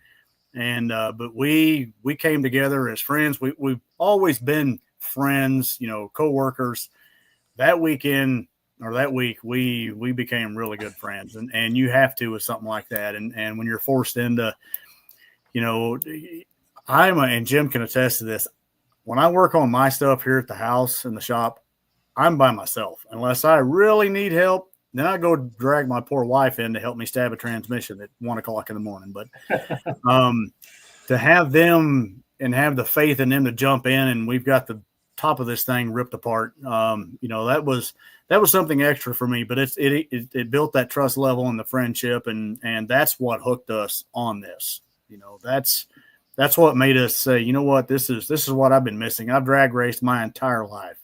and but we came together as friends. We've always been friends, co-workers. That weekend or that week, we became really good friends, and you have to with something like that. And when you're forced into, and Jim can attest to this. When I work on my stuff here at the house in the shop, I'm by myself unless I really need help. Then I go drag my poor wife in to help me stab a transmission at 1:00 in the morning. But to have them and have the faith in them to jump in, and we've got the top of this thing ripped apart. That was something extra for me, but it built that trust level and the friendship, and that's what hooked us on this. That's what made us say, you know what, this is what I've been missing. I've drag raced my entire life,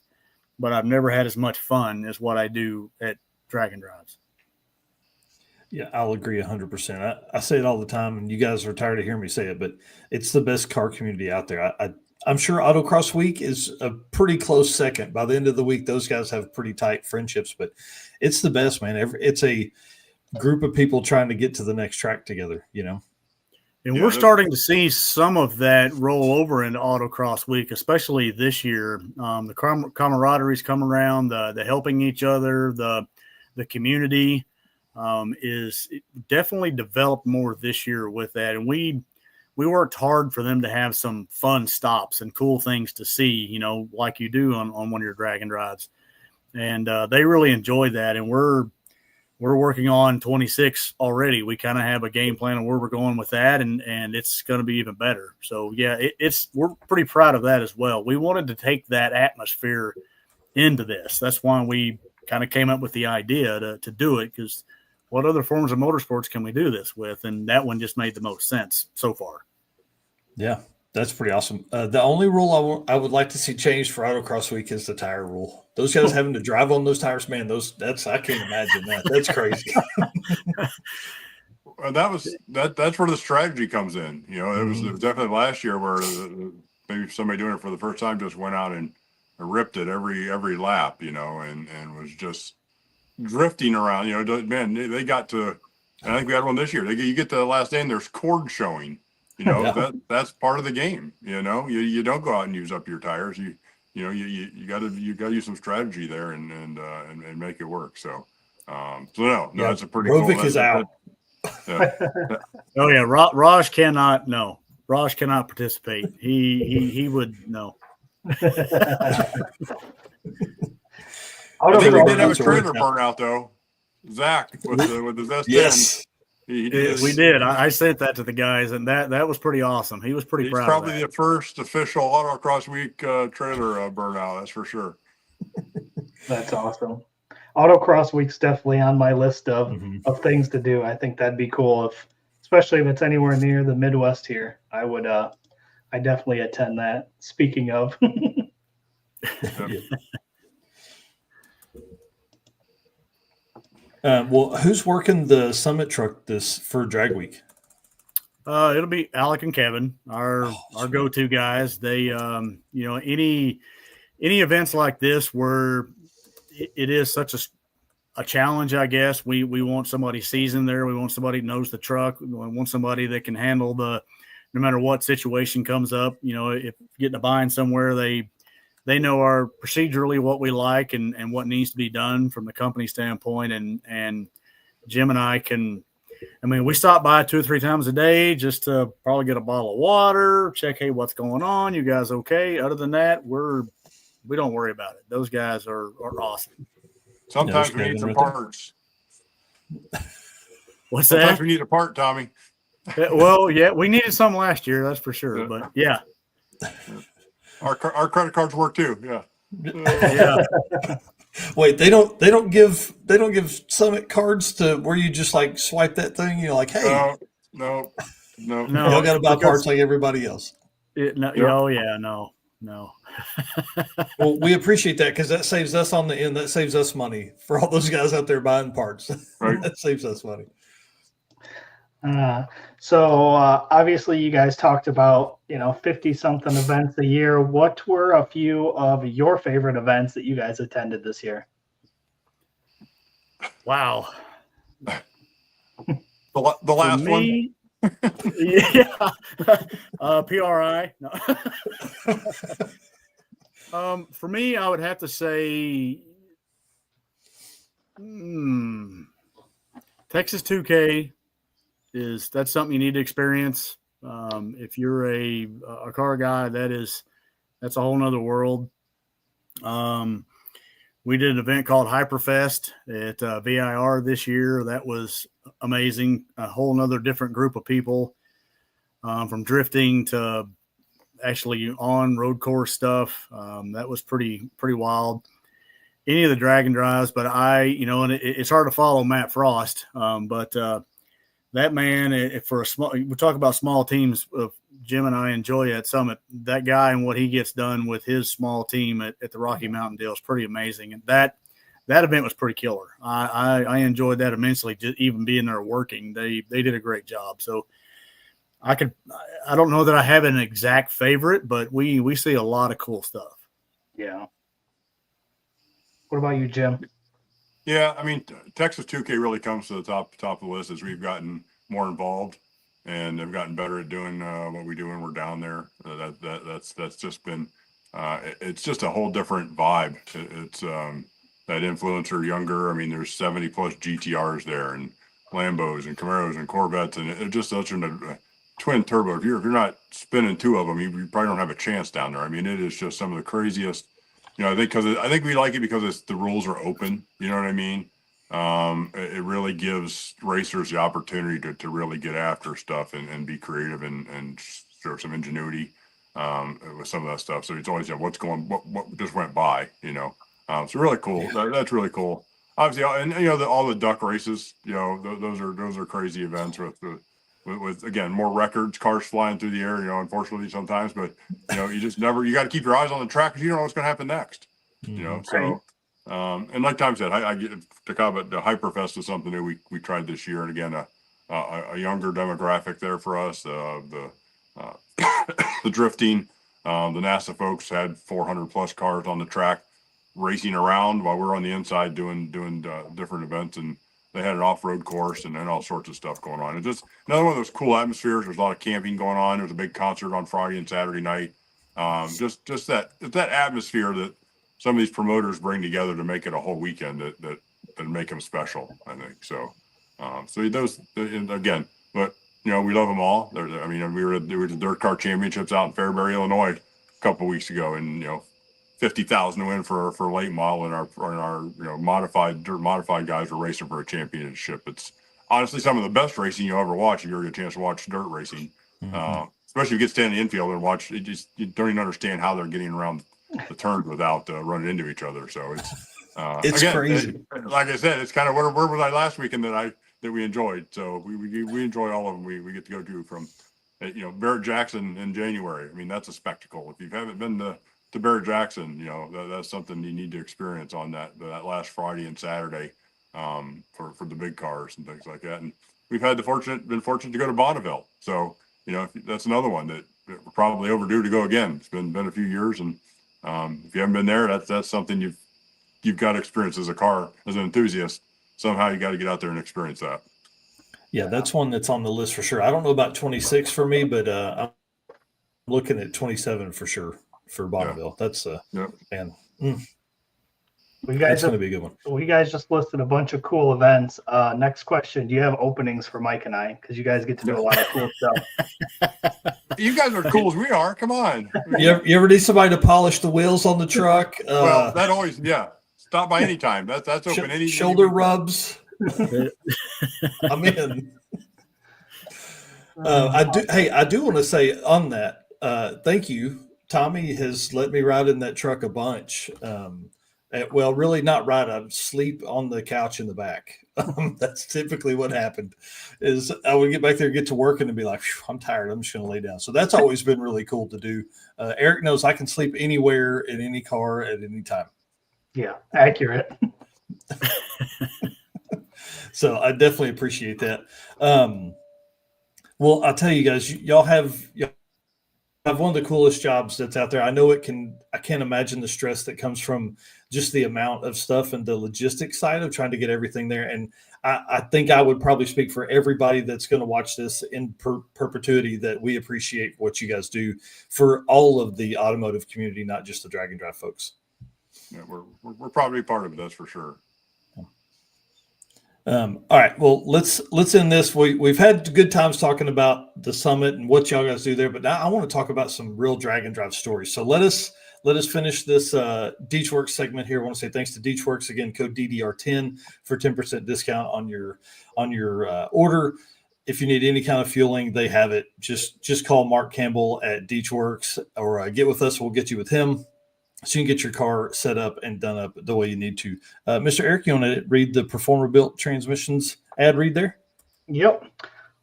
but I've never had as much fun as what I do at Dragon Drives. Yeah, I'll agree 100%. I say it all the time, and you guys are tired of hearing me say it, but it's the best car community out there. I'm sure Autocross Week is a pretty close second. By the end of the week, those guys have pretty tight friendships, but it's the best, man. It's a group of people trying to get to the next track together, And we're starting to see some of that roll over into Autocross Week, especially this year. The camaraderie's come around, the helping each other, the community is definitely developed more this year with that. And we worked hard for them to have some fun stops and cool things to see, like you do on one of your Dragon Drives. And they really enjoyed that. And we're working on 26 already. We kind of have a game plan of where we're going with that, and it's going to be even better. So yeah, we're pretty proud of that as well. We wanted to take that atmosphere into this. That's why we kind of came up with the idea to do it, because what other forms of motorsports can we do this with? And that one just made the most sense so far. Yeah, that's pretty awesome. The only rule I would like to see changed for Autocross Week is the tire rule. Those guys having to drive on those tires, man, I can't imagine that. That's crazy. Well, that's where the strategy comes in. It was definitely last year where maybe somebody doing it for the first time just went out and ripped it every lap, and was just drifting around. Man, they got to, and I think we had one this year. You get to the last day and there's cord showing You know, Yeah. that's part of the game. You know, you don't go out and use up your tires. You got to use some strategy there and make it work. So, no, Yeah, that's a pretty Rovic cool. is out. Yeah. Oh yeah, Raj cannot participate. He would no. I think we did have a That's what trailer worked out. burnout though. Zach with his S10. Yes. He Yes. We did. I sent that to the guys, and that was pretty awesome. He was pretty He's proud probably of that. the first official Autocross Week trailer burnout. That's for sure. That's awesome. Autocross Week's definitely on my list of Mhm. things to do. I think that'd be cool especially if it's anywhere near the Midwest here. I would I definitely attend that. Speaking of. Well, who's working the Summit truck for Drag Week? It'll be Alec and Kevin, our sweet. go-to guys. They any events like this where it is such a challenge, I guess. We want somebody seasoned there. We want somebody who knows the truck. We want somebody that can handle no matter what situation comes up. You know, if getting a bind somewhere, they know our procedurally what we like and what needs to be done from the company standpoint. And Jim and I we stop by 2 or 3 times a day just to probably get a bottle of water, check, hey, what's going on? You guys okay? Other than that, we don't worry about it. Those guys are awesome. Sometimes we need some parts. What's Sometimes that? we need a part, Tommy. Well, yeah, we needed some last year, that's for sure. Yeah. But yeah. Our credit cards work too. Yeah. Yeah. Wait, they don't give Summit cards to where you just like swipe that thing. You're like, hey, no. y'all got to buy parts like everybody else. Oh yeah, no. Well, we appreciate that because that saves us on the end. That saves us money for all those guys out there buying parts. Right. That saves us money. So obviously you guys talked about 50 something events a year. What were a few of your favorite events that you guys attended this year? Wow. The last me, one. Yeah. PRI. No. For me, I would have to say Texas 2K that's something you need to experience. If you're a car guy, that's a whole nother world. We did an event called Hyperfest at VIR this year. That was amazing. A whole nother different group of people, from drifting to actually on road course stuff. That was pretty wild. Any of the drag and drives, but and it's hard to follow Matt Frost. But that man, for a small, we talk about small teams. Jim and I enjoy at Summit. That guy and what he gets done with his small team at the Rocky Mountain deal is pretty amazing. And that event was pretty killer. I enjoyed that immensely. Just even being there working, they did a great job. So I don't know that I have an exact favorite, but we see a lot of cool stuff. Yeah. What about you, Jim? Yeah, I mean, Texas 2K really comes to the top of the list as we've gotten more involved and have gotten better at doing what we do when we're down there. That's just been it's just a whole different vibe. It's that influencer younger. I mean, there's 70 plus GTRs there and Lambos and Camaros and Corvettes, and it's just such a twin turbo. If you're not spinning 2 of them, you probably don't have a chance down there. I mean, it is just some of the craziest. I think we like it because the rules are open. You know what I mean? It really gives racers the opportunity to really get after stuff and be creative and show some ingenuity with some of that stuff. So it's always what just went by. So really cool. That's really cool. Obviously, and all the duck races. Those are crazy events with again more records, cars flying through the air. Unfortunately sometimes, but you just you got to keep your eyes on the track because you don't know what's going to happen next. So and like Tom said, I get to comment. The Hyperfest is something new we tried this year, and again a younger demographic there for us. The drifting, the NASA folks had 400 plus cars on the track racing around while we're on the inside doing different events, and they had an off-road course and then all sorts of stuff going on. It's just another one of those cool atmospheres. There's a lot of camping going on. There's a big concert on Friday and Saturday night. Just that atmosphere that some of these promoters bring together to make it a whole weekend that make them special, I think. So, and again, but we love them all. I mean, we were at the dirt car championships out in Fairbury, Illinois, a couple of weeks ago, and 50,000 to win for late model, and our modified guys are racing for a championship. It's honestly some of the best racing you'll ever watch if you ever get a chance to watch dirt racing. Especially if you get to stand in the infield and watch it, you don't even understand how they're getting around the turns without running into each other. So it's again, crazy. Like I said, it's kind of where was I last weekend that we enjoyed. So we enjoy all of them. We get to go to from Barrett Jackson in January. I mean, that's a spectacle. If you haven't been to Barrett Jackson, that's something you need to experience on that last Friday and Saturday for the big cars and things like that. And we've been fortunate to go to Bonneville. So that's another one that we're probably overdue to go again. It's been a few years, and if you haven't been there, that's something you've got to experience as an enthusiast. Somehow you got to get out there and experience that. Yeah, that's one that's on the list for sure. I don't know about 26 for me, but I'm looking at 27 for sure for Bonneville. Yeah. That's man. That's going to be a good one. We guys just listed a bunch of cool events. Next question: do you have openings for Mike and I? Because you guys get to do a lot of cool stuff. You guys are cool as we are. Come on. You ever need somebody to polish the wheels on the truck? Well, that always Stop by any time. That's open. Any shoulder rubs. I'm in. I do want to say on that. Thank you. Tommy has let me ride in that truck a bunch. Well, really not ride. I sleep on the couch in the back. That's typically what happened. Is I would get back there, get to work, and be like, I'm tired. I'm just going to lay down. So that's always been really cool to do. Eric knows I can sleep anywhere in any car at any time. Yeah, accurate. So I definitely appreciate that. Well, I'll tell you guys, y'all have one of the coolest jobs that's out there. I know I can't imagine the stress that comes from just the amount of stuff and the logistics side of trying to get everything there. And I think I would probably speak for everybody that's going to watch this in perpetuity that we appreciate what you guys do for all of the automotive community, not just the drag and drive folks. Yeah, we're probably part of it, that's for sure. All right. Well, let's end this. We've had good times talking about the summit and what y'all guys do there, but now I want to talk about some real drag and drive stories. So let us finish this DeechWorks segment here. I want to say thanks to DeechWorks again. Code DDR10 for 10% discount on your order. If you need any kind of fueling, they have it. Just call Mark Campbell at DeechWorks or get with us. We'll get you with him. So you can get your car set up and done up the way you need to. Mr. Eric, you want to read the Performer Built Transmissions ad read there? Yep.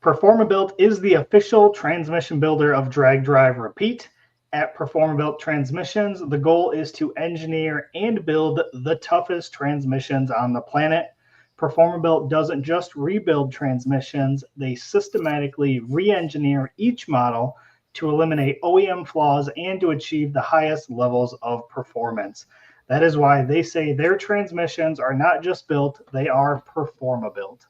Performer Built is the official transmission builder of Drag Drive Repeat. At Performer Built Transmissions, the goal is to engineer and build the toughest transmissions on the planet. Performer Built doesn't just rebuild transmissions, they systematically re-engineer each model to eliminate OEM flaws and to achieve the highest levels of performance. That is why they say their transmissions are not just built, they are Performa-built.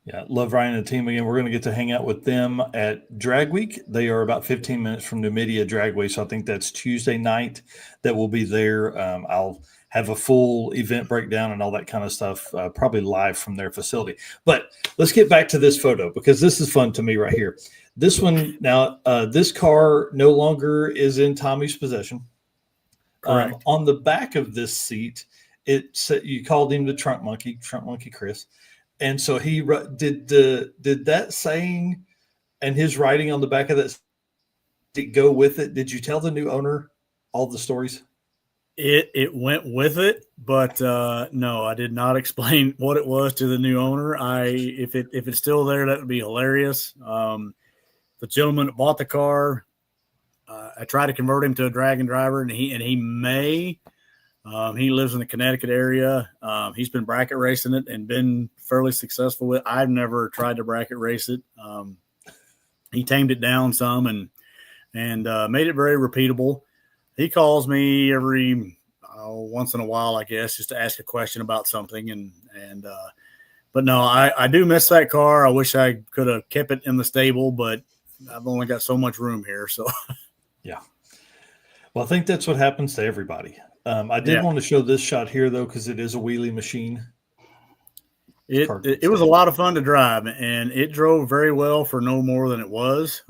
Yeah, love Ryan and the team again. We're going to get to hang out with them at Drag Week. They are about 15 minutes from Numidia Dragway, so I think that's Tuesday night that we'll be there. I'll have a full event breakdown and all that kind of stuff, probably live from their facility. But let's get back to this photo because this is fun to me right here. This one now, this car no longer is in Tommy's possession. Correct. On the back of this seat, it said you called him the Trunk Monkey Chris, and so he did that saying and his writing on the back of that did go with it. Did you tell the new owner all the stories? It went with it, but no, I did not explain what it was to the new owner. If it's still there, that would be hilarious. The gentleman that bought the car, I tried to convert him to a drag and driver, and he may. He lives in the Connecticut area. He's been bracket racing it and been fairly successful with it. I've never tried to bracket race it. He tamed it down some and made it very repeatable. He calls me every once in a while, I guess, just to ask a question about something. And but no, I do miss that car. I wish I could have kept it in the stable, but I've only got so much room here. So Yeah. Well, I think that's what happens to everybody. I did want to show this shot here, though, because it is a wheelie machine. It was a lot of fun to drive, and it drove very well for no more than it was.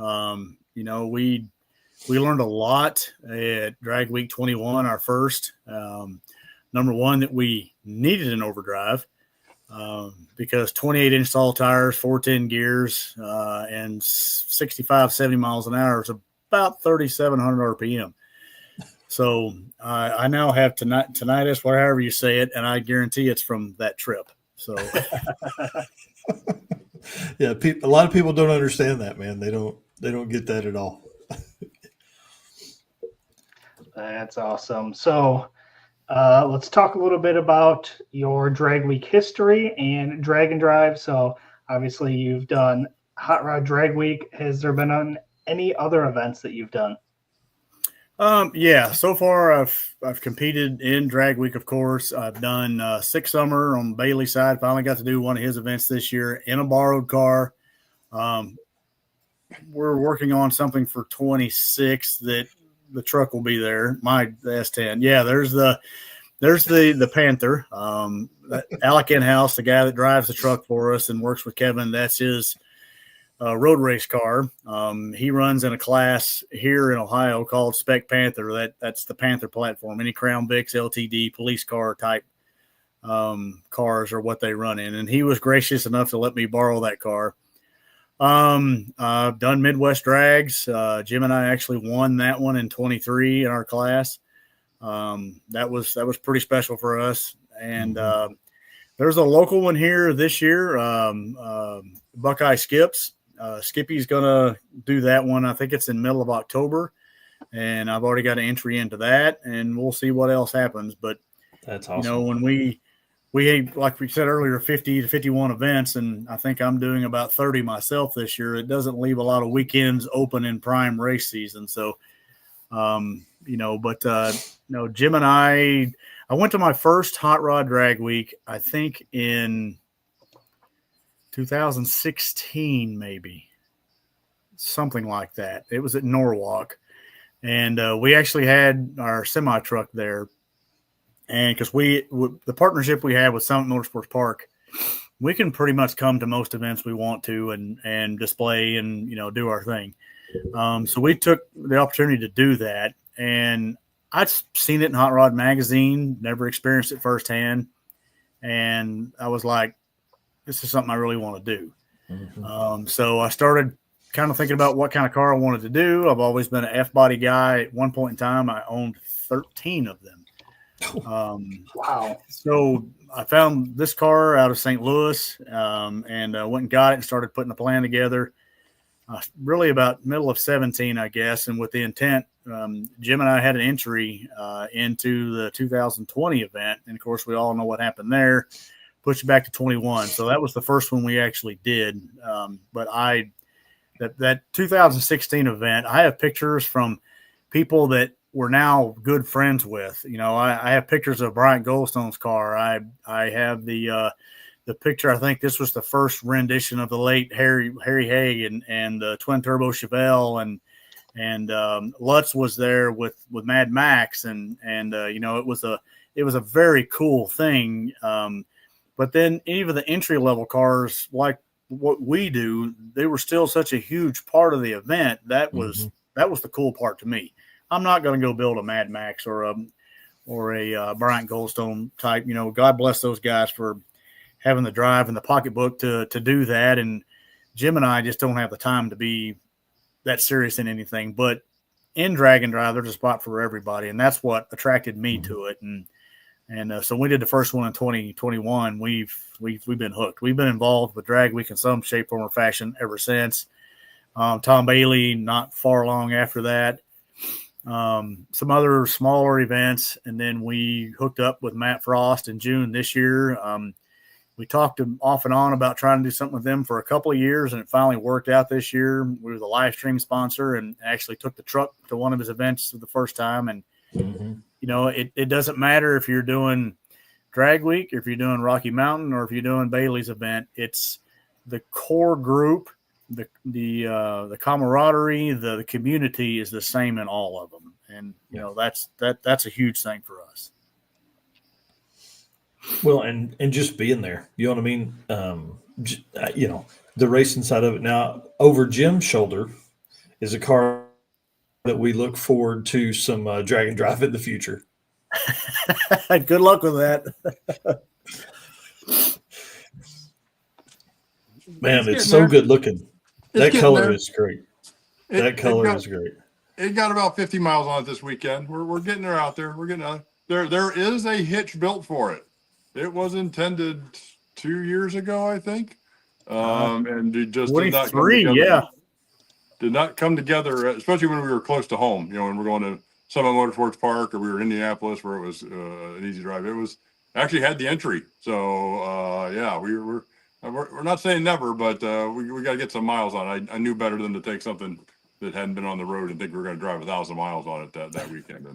We learned a lot at Drag Week 21, our first. Number one, that we needed an overdrive because 28-inch tall tires, 410 gears, and 65, 70 miles an hour is about 3,700 RPM. So I now have tinnitus, whatever you say it, and I guarantee it's from that trip. So, yeah, a lot of people don't understand that, man. They don't get that at all. That's awesome. So, let's talk a little bit about your Drag Week history and drag and drive. So, obviously, you've done Hot Rod Drag Week. Has there been any other events that you've done? So far I've competed in Drag Week, of course. I've done Six Summer on the Bailey side. Finally got to do one of his events this year in a borrowed car. We're working on something for 26 that the truck will be there. The S10. Yeah, there's the Panther. Alec Inhouse, the guy that drives the truck for us and works with Kevin, that's his road race car. He runs in a class here in Ohio called Spec Panther. That's the Panther platform. Any Crown Vics, LTD, police car type cars are what they run in. And he was gracious enough to let me borrow that car. I've done Midwest Drags. Jim and I actually won that one in 23 in our class. That was pretty special for us. And there's a local one here this year, Buckeye Skips. Skippy's going to do that one. I think it's in middle of October, and I've already got an entry into that, and we'll see what else happens. But that's awesome. When we like we said earlier, 50 to 51 events, and I think I'm doing about 30 myself this year. It doesn't leave a lot of weekends open in prime race season. So, Jim and I went to my first Hot Rod Drag Week, I think in 2016, maybe something like that. It was at Norwalk, and we actually had our semi truck there. And because the partnership we have with Summit Motorsports Park, we can pretty much come to most events we want to and display and do our thing. So we took the opportunity to do that, and I'd seen it in Hot Rod Magazine, never experienced it firsthand, and I was like, this is something I really want to do. Mm-hmm. So I started kind of thinking about what kind of car I wanted to do. I've always been an F-body guy. At one point in time, I owned 13 of them. Wow. So I found this car out of St. Louis and went and got it and started putting a plan together. Really about middle of 17, I guess. And with the intent, Jim and I had an entry into the 2020 event. And of course, we all know what happened there. Pushed it back to 21. So that was the first one we actually did. But that 2016 event, I have pictures from people that we're now good friends with. I have pictures of Bryant Goldstone's car. I have the picture. I think this was the first rendition of the late Harry Haig and the twin turbo Chevelle and Lutz was there with Mad Max and it was a very cool thing. But then even the entry level cars like what we do, they were still such a huge part of the event. That was the cool part to me. I'm not going to go build a Mad Max or a Bryant Goldstone type. God bless those guys for having the drive and the pocketbook to do that. And Jim and I just don't have the time to be that serious in anything. But in drag and drive, there's a spot for everybody, and that's what attracted me to it. And so we did the first one in 2021. We've been hooked. We've been involved with Drag Week in some shape, form, or fashion ever since. Tom Bailey, not far long after that. Some other smaller events, and then we hooked up with Matt Frost in June this year. We talked off and on about trying to do something with them for a couple of years, and it finally worked out this year. We were the live stream sponsor and actually took the truck to one of his events for the first time. And, it doesn't matter if you're doing drag week, if you're doing Rocky Mountain, or if you're doing Bailey's event, it's the core group, the camaraderie, the community is the same in all of them, and that's a huge thing for us. Well, and just being there, you know what I mean. The racing side of it. Now, over Jim's shoulder is a car that we look forward to some drag and drive in the future. Good luck with that. Man, it's so good looking. That color is great. That color is great. It got about 50 miles on it this weekend. We're getting there out there. We're getting there is a hitch built for it. It was intended 2 years ago, I think. And it just did not come together. Did not come together, especially when we were close to home. When we're going to Summit Motorsports Park, or we were in Indianapolis, where it was an easy drive. It was actually had the entry. So we're not saying never, but we got to get some miles on it. I knew better than to take something that hadn't been on the road and think we were going to drive 1,000 miles on it that weekend,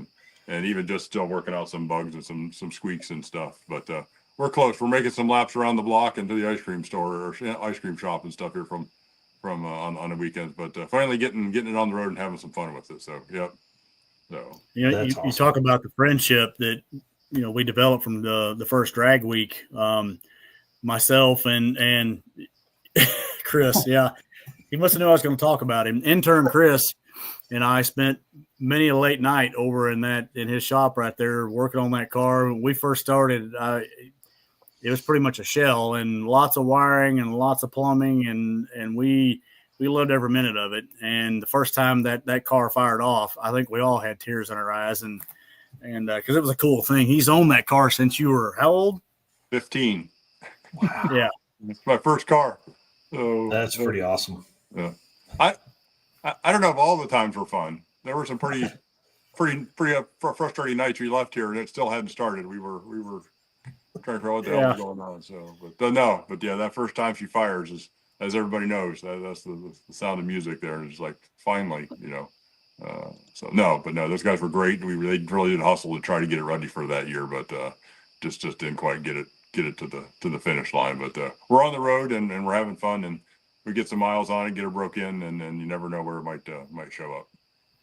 and even just still working out some bugs and some squeaks and stuff. But we're close. We're making some laps around the block and to the ice cream store or ice cream shop and stuff here from on the weekends. But finally getting it on the road and having some fun with it. So yep. So you talk about the friendship that we developed from the first drag week. Myself and Chris, he must have known I was going to talk about him. Intern Chris and I spent many a late night over in his shop right there working on that car. When we first started, it was pretty much a shell and lots of wiring and lots of plumbing, and we loved every minute of it. And the first time that car fired off, I think we all had tears in our eyes, and because it was a cool thing. He's owned that car since you were how old? 15. Wow. Yeah. It's my first car. So that's pretty awesome. Yeah. I don't know if all the times were fun. There were some pretty frustrating nights we left here and it still hadn't started. We were trying to figure out what the hell was going on. So, but that first time she fires is, as everybody knows, that's the sound of music there. And it's like, finally, those guys were great. They really did hustle to try to get it ready for that year, but just didn't quite get it to the finish line. But we're on the road and we're having fun, and we get some miles on it, get it broke in, and you never know where it might show up.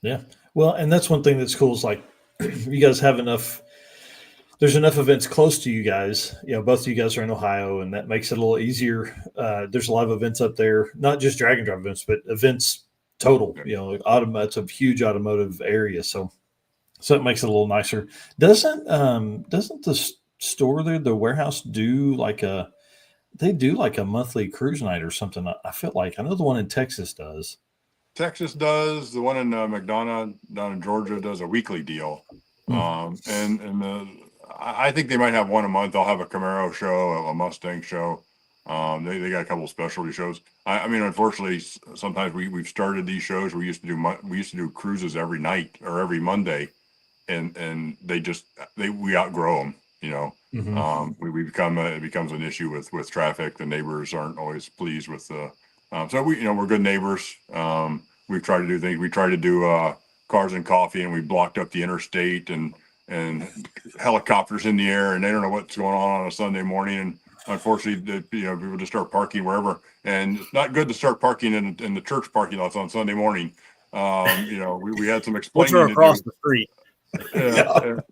Yeah. Well, and that's one thing that's cool is like you guys have there's enough events close to you guys. Both of you guys are in Ohio, and that makes it a little easier. There's a lot of events up there, not just drag and drive events, but events total. It's a huge automotive area, so it makes it a little nicer. Doesn't the store there, the warehouse, do like a monthly cruise night or something? I feel like I know the one in Texas does. Texas does. The one in McDonough down in Georgia does a weekly deal. I think they might have one a month. They'll have a Camaro show, a Mustang show. They got a couple of specialty shows. I mean, unfortunately, sometimes we've started these shows. We used to do cruises every night or every Monday, and we outgrow them. It becomes an issue with traffic. The neighbors aren't always pleased with so we're good neighbors. We've tried to do things. We tried to do cars and coffee, and we blocked up the interstate and helicopters in the air, and they don't know what's going on a Sunday morning. And unfortunately, people just start parking wherever, and it's not good to start parking in the church parking lots on Sunday morning. We had some explaining to across the street.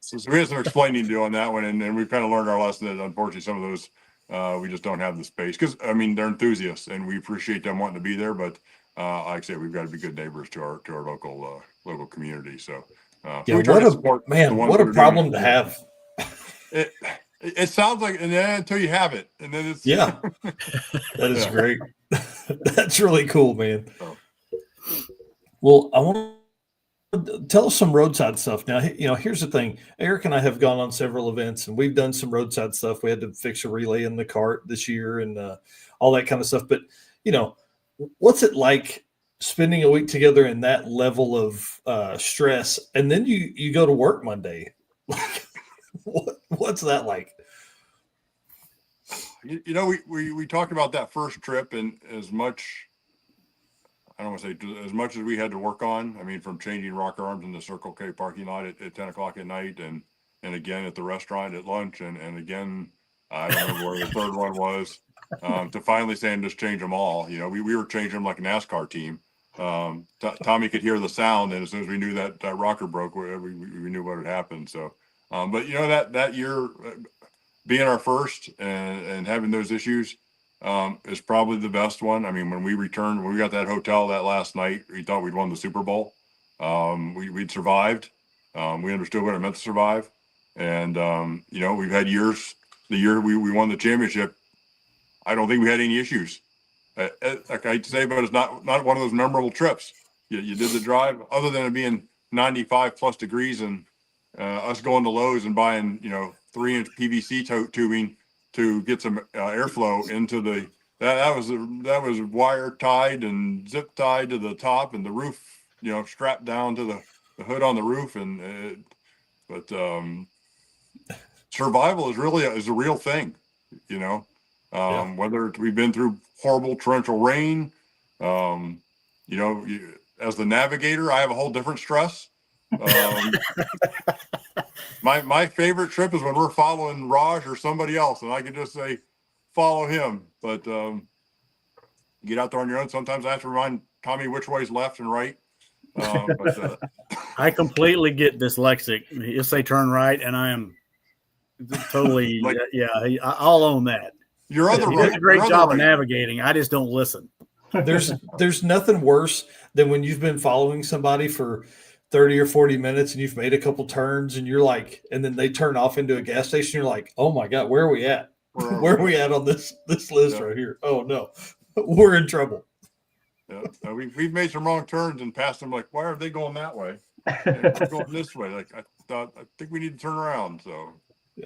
So we had some explaining to do on that one, and we've kind of learned our lesson that unfortunately some of those we just don't have the space, because they're enthusiasts and we appreciate them wanting to be there, but like I say, we've got to be good neighbors to our local community. So what a problem to have. It sounds like, and then until you have it, and then it's that is great. That's really cool, man. Well, I want to tell us some roadside stuff. Now, here's the thing. Eric and I have gone on several events, and we've done some roadside stuff. We had to fix a relay in the cart this year and all that kind of stuff. But, what's it like spending a week together in that level of stress, and then you go to work Monday? What's that like? We talked about that first trip, and as much, I don't want to say as much as we had to work on. I mean, from changing rocker arms in the Circle K parking lot at 10 o'clock at night, and and again at the restaurant at lunch, and again, I don't remember where the third one was, to finally saying just change them all. You know, we were changing them like a NASCAR team. Tommy could hear the sound, and as soon as we knew that rocker broke, we knew what had happened. So, but you know, that year being our first and having those issues is probably the best one. I mean, when we got that hotel that last night, we thought we'd won the Super Bowl. We'd survived. We understood what it meant to survive. And, you know, we've had years, the year we won the championship, I don't think we had any issues. Like I hate to say, but it's not one of those memorable trips. You did the drive, other than it being 95 plus degrees and us going to Lowe's and buying, you know, 3-inch PVC tubing to get some airflow into that was wire tied and zip tied to the top, and the roof, you know, strapped down to the hood on the roof. And but survival is a real thing, you know. Whether we've been through horrible torrential rain, you know, as the navigator, I have a whole different stress. My favorite trip is when we're following Raj or somebody else, and I can just say, follow him. But get out there on your own. Sometimes I have to remind Tommy which way's left and right. I completely get dyslexic. He'll say turn right, and I am totally, I'll own that. Your other he right. does a great job of navigating. I just don't listen. There's nothing worse than when you've been following somebody for 30 or 40 minutes and you've made a couple turns and you're like, and then they turn off into a gas station. You're like, oh my God, where are we at? Where are we at on this list right here? Oh no, we're in trouble. Yeah, we've made some wrong turns and passed them. Like, why are they going that way? And we're going this way. Like, I think we need to turn around. So, yeah.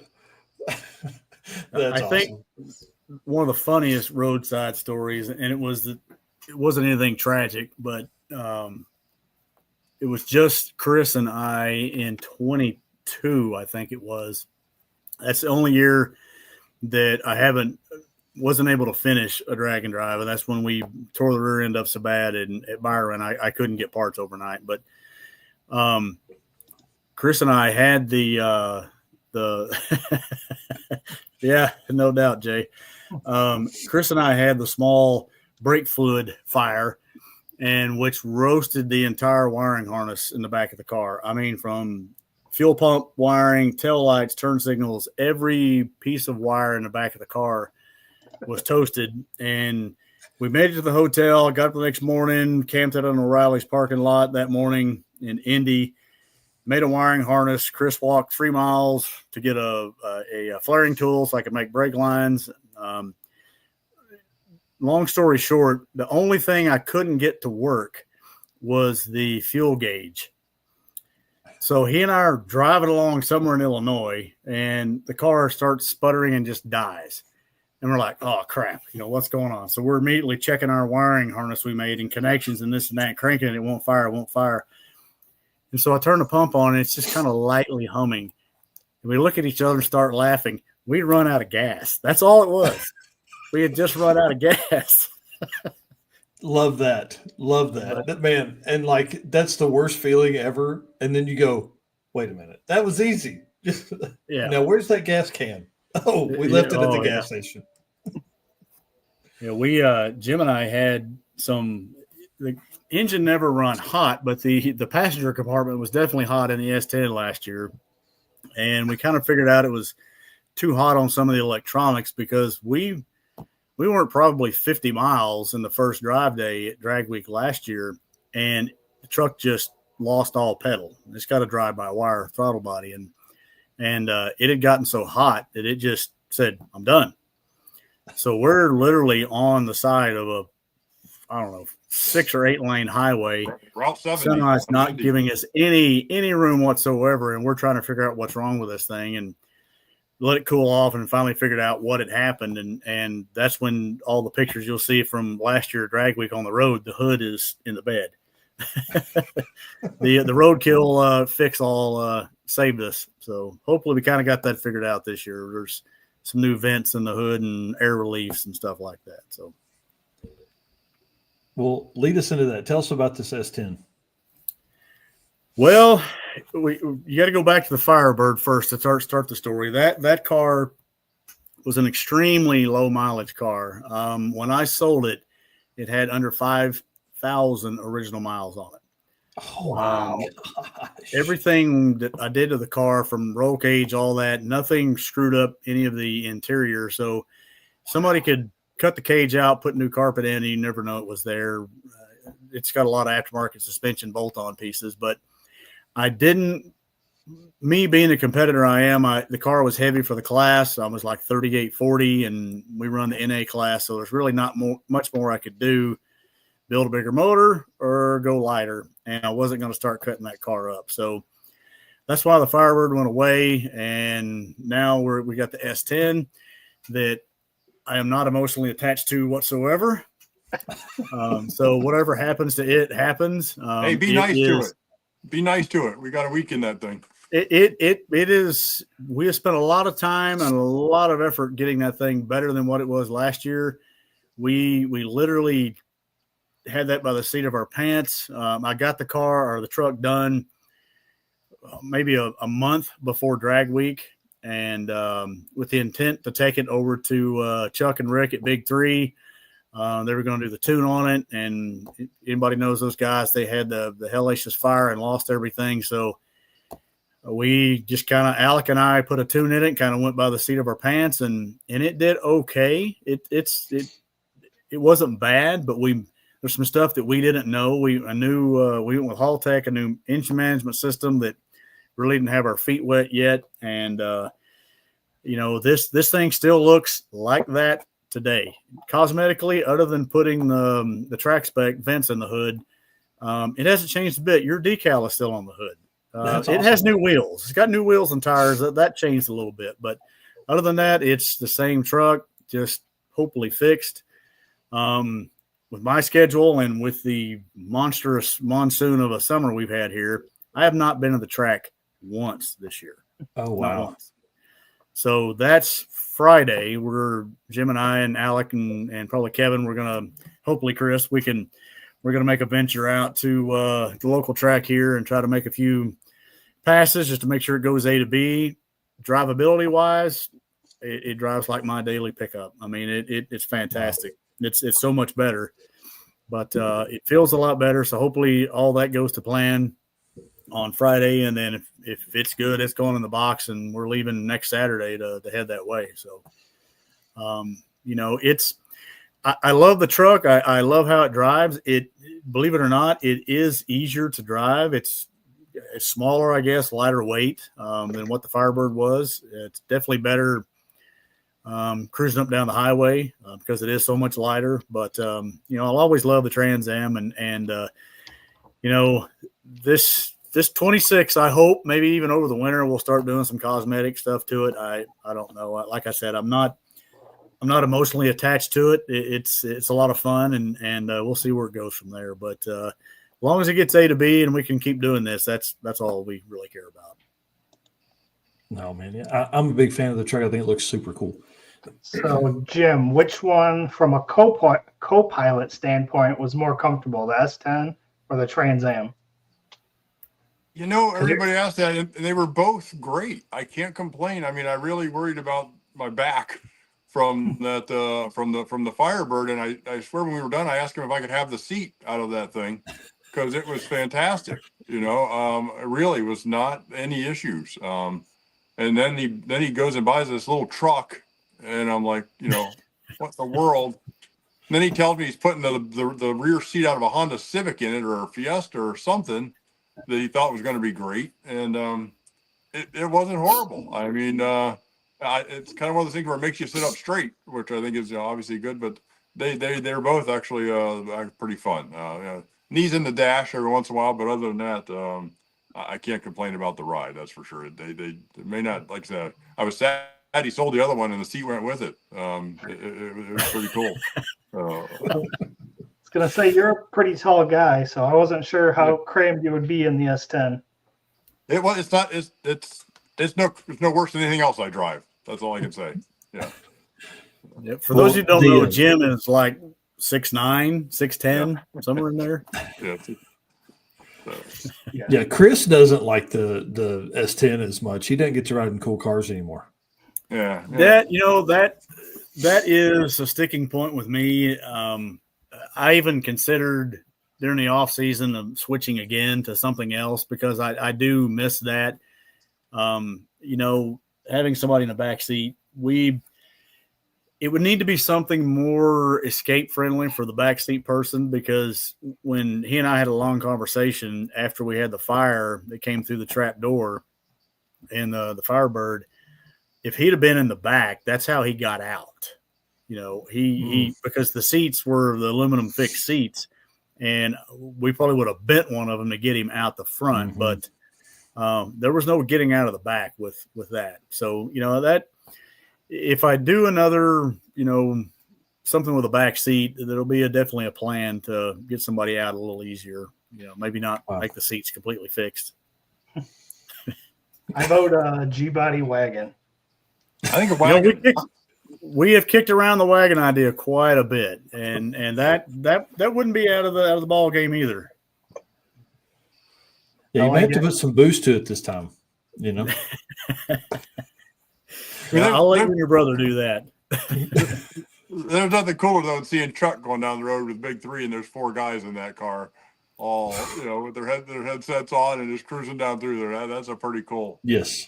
That's awesome. Think one of the funniest roadside stories, and it wasn't anything tragic, but it was just Chris and I in 22, I think it was. That's the only year that I wasn't able to finish a drag and drive, and that's when we tore the rear end up so bad at Byron I couldn't get parts overnight. But Chris and I had the yeah, no doubt, Jay. Chris and I had the small brake fluid fire, and which roasted the entire wiring harness in the back of the car. I mean, from fuel pump wiring, tail lights, turn signals, every piece of wire in the back of the car was toasted. And we made it to the hotel, got up the next morning, camped out on O'Reilly's parking lot that morning in Indy, made a wiring harness. Chris walked 3 miles to get a flaring tool so I could make brake lines. Long story short, the only thing I couldn't get to work was the fuel gauge. So he and I are driving along somewhere in Illinois, and the car starts sputtering and just dies. And we're like, oh, crap, you know, what's going on? So we're immediately checking our wiring harness we made and connections and this and that, cranking it. It won't fire. And so I turn the pump on, and it's just kind of lightly humming. And we look at each other and start laughing. We'd run out of gas. That's all it was. We had just run out of gas. Love that. Man, and like, that's the worst feeling ever. And then you go, wait a minute, that was easy. Yeah. Now, where's that gas can? Oh, we left it at the gas station. Yeah, we Jim and I had the engine never run hot, but the passenger compartment was definitely hot in the S10 last year. And we kind of figured out it was too hot on some of the electronics because we weren't probably 50 miles in the first drive day at Drag Week last year, and the truck just lost all pedal. It's got a drive-by-wire throttle body, and it had gotten so hot that it just said, I'm done. So we're literally on the side of a, 6 or 8 lane highway. Route 70. Semi's not giving us any room whatsoever, and we're trying to figure out what's wrong with this thing and let it cool off, and finally figured out what had happened. And that's when all the pictures you'll see from last year Drag Week on the road, the hood is in the bed. The roadkill fix all saved us. So hopefully we kind of got that figured out this year. There's some new vents in the hood and air reliefs and stuff like that. So, well, lead us into that. Tell us about this S10. Well, you got to go back to the Firebird first to start the story. That car was an extremely low mileage car. When I sold it, it had under 5,000 original miles on it. Oh, wow. Everything that I did to the car, from roll cage, all that, nothing screwed up any of the interior. So somebody could cut the cage out, put new carpet in, and you never know it was there. It's got a lot of aftermarket suspension bolt-on pieces, but I didn't. Me being the competitor I am, the car was heavy for the class. I was like 3840, and we run the NA class, so there's really not much more I could do. Build a bigger motor or go lighter, and I wasn't going to start cutting that car up. So that's why the Firebird went away, and now we got the S10 that I am not emotionally attached to whatsoever. So whatever happens to it happens. Hey, be nice to it. Be nice to it. We got a week in that thing. It is. We have spent a lot of time and a lot of effort getting that thing better than what it was last year. We literally had that by the seat of our pants. I got the car or the truck done maybe a month before drag week, and with the intent to take it over to Chuck and Rick at Big Three. They were going to do the tune on it, and anybody knows those guys, they had the hellacious fire and lost everything. So we just kind of, Alec and I put a tune in it, kind of went by the seat of our pants, and it did okay. It wasn't bad, but there's some stuff that we didn't know. I knew we went with Haltech, a new engine management system that really didn't have our feet wet yet. And, this thing still looks like that today. Cosmetically, other than putting the track spec vents in the hood, it hasn't changed a bit. Your decal is still on the hood. Awesome. It has new wheels. It's got new wheels and tires. That changed a little bit. But other than that, it's the same truck, just hopefully fixed. With my schedule and with the monstrous monsoon of a summer we've had here, I have not been to the track once this year. Oh, wow. Not once. So that's Friday. Jim and I and Alec and probably Kevin, we're going to, hopefully Chris, we're going to make a venture out to the local track here and try to make a few passes just to make sure it goes A to B. Drivability wise, it drives like my daily pickup. I mean, it's fantastic. It's so much better, but it feels a lot better. So hopefully all that goes to plan on Friday. And then if it's good, it's going in the box, and we're leaving next Saturday to head that way. So, I love the truck. I love how it drives. Believe it or not, it is easier to drive. It's smaller, I guess, lighter weight than what the Firebird was. It's definitely better cruising up down the highway because it is so much lighter. But I'll always love the Trans Am, and this 26, I hope maybe even over the winter we'll start doing some cosmetic stuff to it. I don't know. Like I said, I'm not emotionally attached to it. It's a lot of fun, and we'll see where it goes from there. But as long as it gets A to B and we can keep doing this, that's all we really care about. No, man. Yeah, I'm a big fan of the truck. I think it looks super cool. So, Jim, which one from a co-pilot standpoint was more comfortable, the S10 or the Trans Am? Everybody asked that, and they were both great. I can't complain. I mean, I really worried about my back from that from the Firebird, and I swear when we were done, I asked him if I could have the seat out of that thing because it was fantastic. It really was not any issues. And then he goes and buys this little truck, and I'm like, what the world? And then he tells me he's putting the rear seat out of a Honda Civic in it, or a Fiesta or something that he thought was going to be great, and it wasn't horrible. I mean, it's kind of one of those things where it makes you sit up straight, which I think is obviously good. But they're both actually pretty fun. Knees in the dash every once in a while, but other than that, I can't complain about the ride. That's for sure. They may not, like I said, I was sad he sold the other one and the seat went with it. It was pretty cool. I was going to say, you're a pretty tall guy, so I wasn't sure how crammed you would be in the S10. It's no worse than anything else I drive. That's all I can say. Yeah. Yep. For those who don't know, Jim is like 6'9", 6'10", somewhere in there. Yeah. So, Yeah, Chris doesn't like the S10 as much. He doesn't get to ride in cool cars anymore. yeah. That is a sticking point with me. I even considered during the off season of switching again to something else because I do miss that. Having somebody in the back seat, it would need to be something more escape friendly for the backseat person, because when he and I had a long conversation after we had the fire that came through the trap door and the Firebird, if he'd have been in the back, that's how he got out. He because the seats were the aluminum fixed seats, and we probably would have bent one of them to get him out the front, but there was no getting out of the back with that. So, that if I do another, something with a back seat, there'll be definitely a plan to get somebody out a little easier. Maybe not make the seats completely fixed. I vote G-body wagon. I think a wagon. We have kicked around the wagon idea quite a bit, and that wouldn't be out of the ball game either. Yeah, you may have to put some boost to it this time. I'll let you and your brother do that. There's nothing cooler than seeing Chuck going down the road with Big Three, and there's 4 guys in that car, all with their headsets on and just cruising down through there. That's a pretty cool. Yes.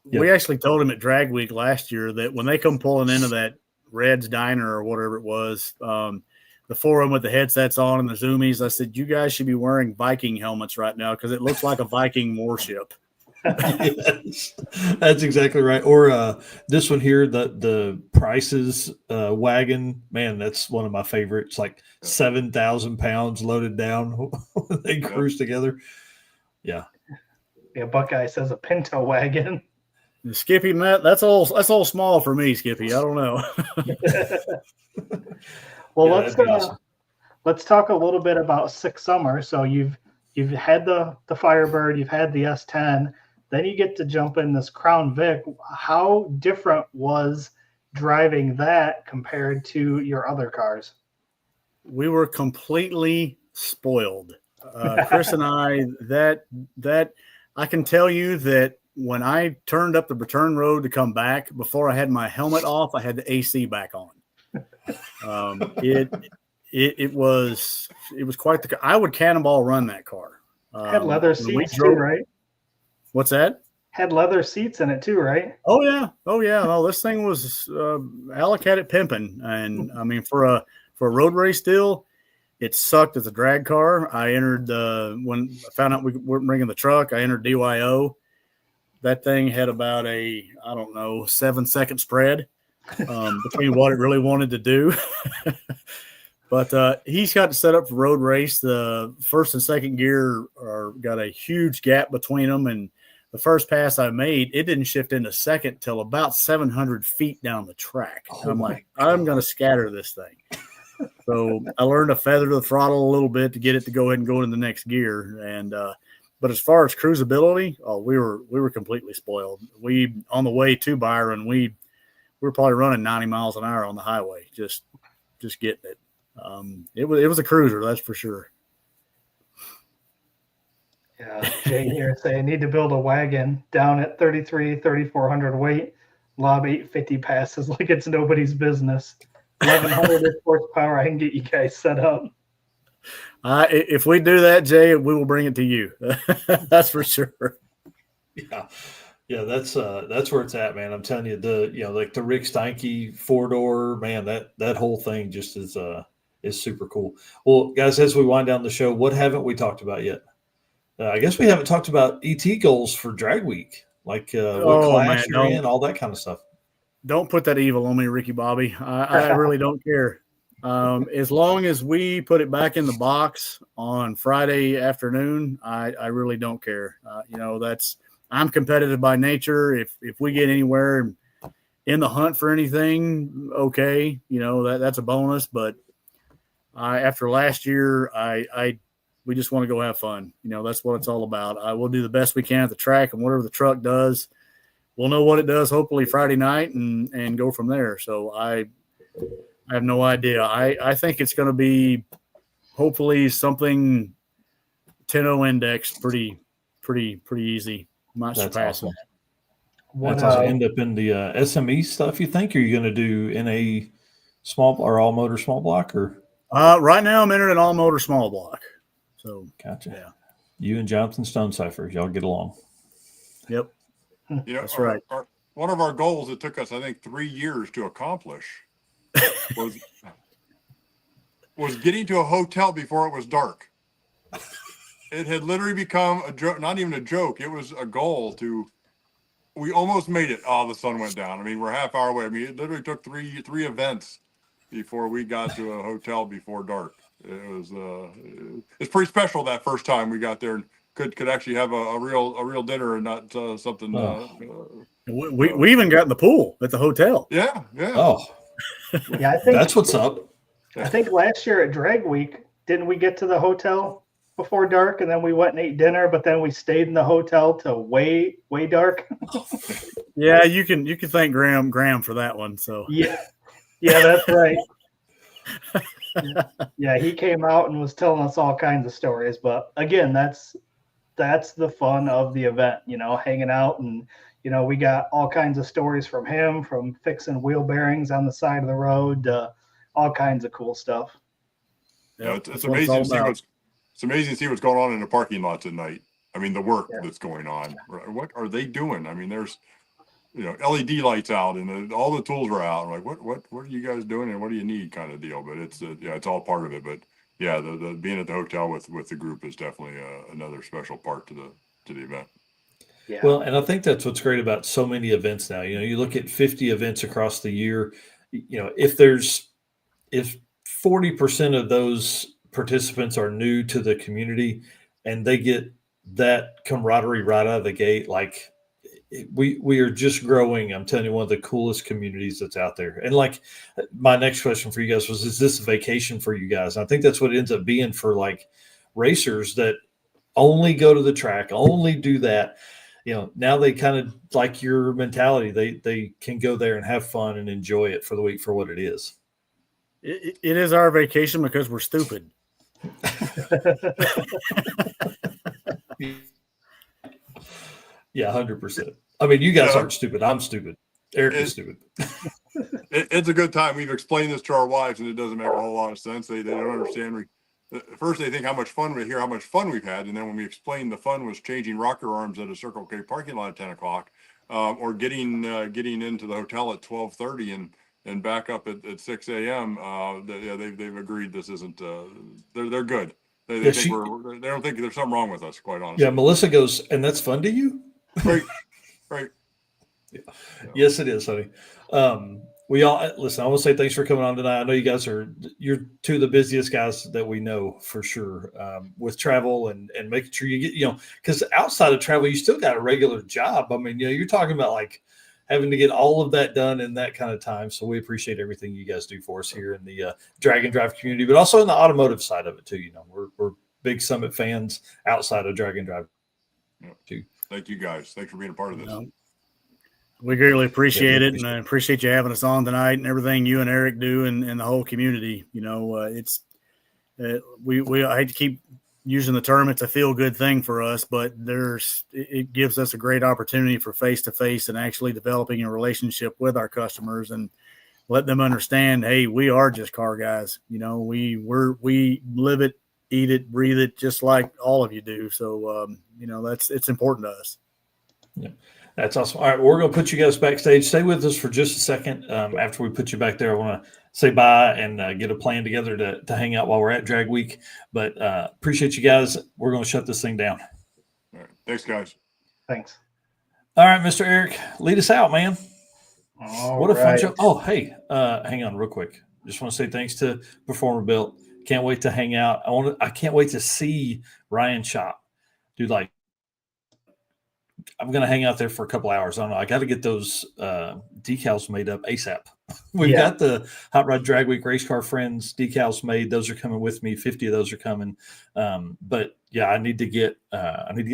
We actually told him at Drag Week last year that when they come pulling into that Red's Diner or whatever it was, the 4 of them with the headsets on and the zoomies, I said, you guys should be wearing Viking helmets right now because it looks like a Viking warship. Yes, that's exactly right. Or this one here, the Price's wagon, man, that's one of my favorites. Like 7,000 pounds loaded down when they cruise together. Yeah. Yeah, Buckeye says a Pinto wagon. Skippy, that's all small for me, Skippy. I don't know. Well, let's talk a little bit about Six Summer. So you've had the Firebird, you've had the S10, then you get to jump in this Crown Vic. How different was driving that compared to your other cars? We were completely spoiled. Chris and I, that I can tell you that when I turned up the return road to come back, before I had my helmet off, I had the AC back on. It was quite I would cannonball run that car. Had leather seats too, right? What's that? Had leather seats in it too, right? Oh yeah. No, this thing was Alec had it pimping, and I mean for a road race deal, it sucked as a drag car. I entered when I found out we weren't bringing the truck, I entered DYO. That thing had about 7-second spread between what it really wanted to do. But he's got it set up for road race. The first and second gear got a huge gap between them, and the first pass I made, it didn't shift into second till about 700 feet down the track. I'm like, I'm going to scatter this thing. So I learned to feather the throttle a little bit to get it to go ahead and go into the next gear. And but as far as cruisability, we were completely spoiled. We on the way to Byron, we were probably running 90 miles an hour on the highway, just getting it. It was a cruiser, that's for sure. Yeah, Jay here saying need to build a wagon down at 3,400 weight, lob 850 passes like it's nobody's business. 1,100 horsepower, I can get you guys set up. If we do that, Jay, we will bring it to you. That's for sure. Yeah, that's where it's at, man. I'm telling you, like the Rick Steinke 4-door, man, that whole thing just is super cool. Well, guys, as we wind down the show, what haven't we talked about yet? I guess we haven't talked about ET goals for Drag Week, like what class you're in, all that kind of stuff. Don't put that evil on me, Ricky Bobby. I really don't care. As long as we put it back in the box on Friday afternoon, I really don't care. I'm competitive by nature. If we get anywhere in the hunt for anything, okay, that's a bonus. But after last year, we just want to go have fun. That's what it's all about. I will do the best we can at the track, and whatever the truck does, we'll know what it does hopefully Friday night and go from there. So I have no idea. I think it's going to be hopefully something 10-0 index, pretty easy. Might That's surpass awesome. them. What, That's awesome. End up in the SME stuff. You think? Are you going to do in a small or all motor small block or? Right now, I'm entering an all motor small block. So Gotcha. Yeah. You and Jonathan Stonecipher, y'all get along. Yep. You know, That's right. One of our goals that took us, I think, 3 years to accomplish was getting to a hotel before it was dark. It had literally become a joke, not even a joke. It was a goal we almost made it. Oh, the sun went down. I mean, we're a half hour away. I mean, it literally took three events before we got to a hotel before dark. It was it's pretty special that first time we got there and could actually have a real dinner and not something. We even got in the pool at the hotel. Yeah. Oh, Yeah, I think that's what's up. I think last year at Drag Week, didn't we get to the hotel before dark, and then we went and ate dinner, but then we stayed in the hotel till way dark? Yeah, you can thank Graham for that one. So Yeah, that's right. Yeah, he came out and was telling us all kinds of stories. But again, that's the fun of the event, hanging out, and we got all kinds of stories from him, from fixing wheel bearings on the side of the road, all kinds of cool stuff. Yeah, it's amazing to see it's amazing to see what's going on in the parking lots at night. I mean, the work that's going on. What are they doing? I mean, there's LED lights out and all the tools are out. I'm like, what are you guys doing and what do you need, kind of deal? But it's it's all part of it. But yeah, the being at the hotel with the group is definitely another special part to the event. Yeah. Well, and I think that's what's great about so many events now. You look at 50 events across the year. If 40% of those participants are new to the community and they get that camaraderie right out of the gate, like we are just growing. I'm telling you, one of the coolest communities that's out there. And like my next question for you guys was, is this a vacation for you guys? And I think that's what it ends up being for like racers that only go to the track, only do that. Now they kind of like your mentality. They can go there and have fun and enjoy it for the week for what it is. it is our vacation because we're stupid. Yeah, 100%. I mean, you guys aren't stupid. I'm stupid. Eric is stupid. It's a good time. We've explained this to our wives, and it doesn't make a whole lot of sense. They don't understand. First, they think how much fun we've had, and then when we explain the fun was changing rocker arms at a Circle K parking lot at 10 o'clock, or getting into the hotel at 12:30 and back up at 6 a.m. They've agreed this isn't. They're good. They don't think there's something wrong with us, quite honestly. Yeah, Melissa goes, and that's fun to you? Right. Yeah. Yes, it is, honey. We all listen. I want to say thanks for coming on tonight. I know you're two of the busiest guys that we know for sure, with travel and making sure you get, because outside of travel, you still got a regular job. I mean, you're talking about like having to get all of that done in that kind of time. So we appreciate everything you guys do for us here in the Drag and Drive community, but also in the automotive side of it too. We're big Summit fans outside of Drag and Drive too. Thank you guys. Thanks for being a part of this. We greatly appreciate it, and I appreciate you having us on tonight and everything you and Eric do and the whole community. I hate to keep using the term, it's a feel good thing for us, but it gives us a great opportunity for face-to-face and actually developing a relationship with our customers and let them understand, hey, we are just car guys. We live it, eat it, breathe it, just like all of you do. So, it's important to us. Yeah. That's awesome. All right, we're going to put you guys backstage. Stay with us for just a second. After we put you back there, I want to say bye and get a plan together to hang out while we're at Drag Week. But appreciate you guys. We're going to shut this thing down. All right. Thanks, guys. Thanks. All right, Mr. Eric, lead us out, man. What a fun show. Oh, hey, hang on real quick. Just want to say thanks to Performer Built. Can't wait to hang out. I can't wait to see Ryan's shop. Dude, I'm going to hang out there for a couple hours. I don't know. I got to get those decals made up ASAP. We've got the Hot Rod Drag Week Race Car Friends decals made. Those are coming with me. 50 of those are coming. But yeah, I need to get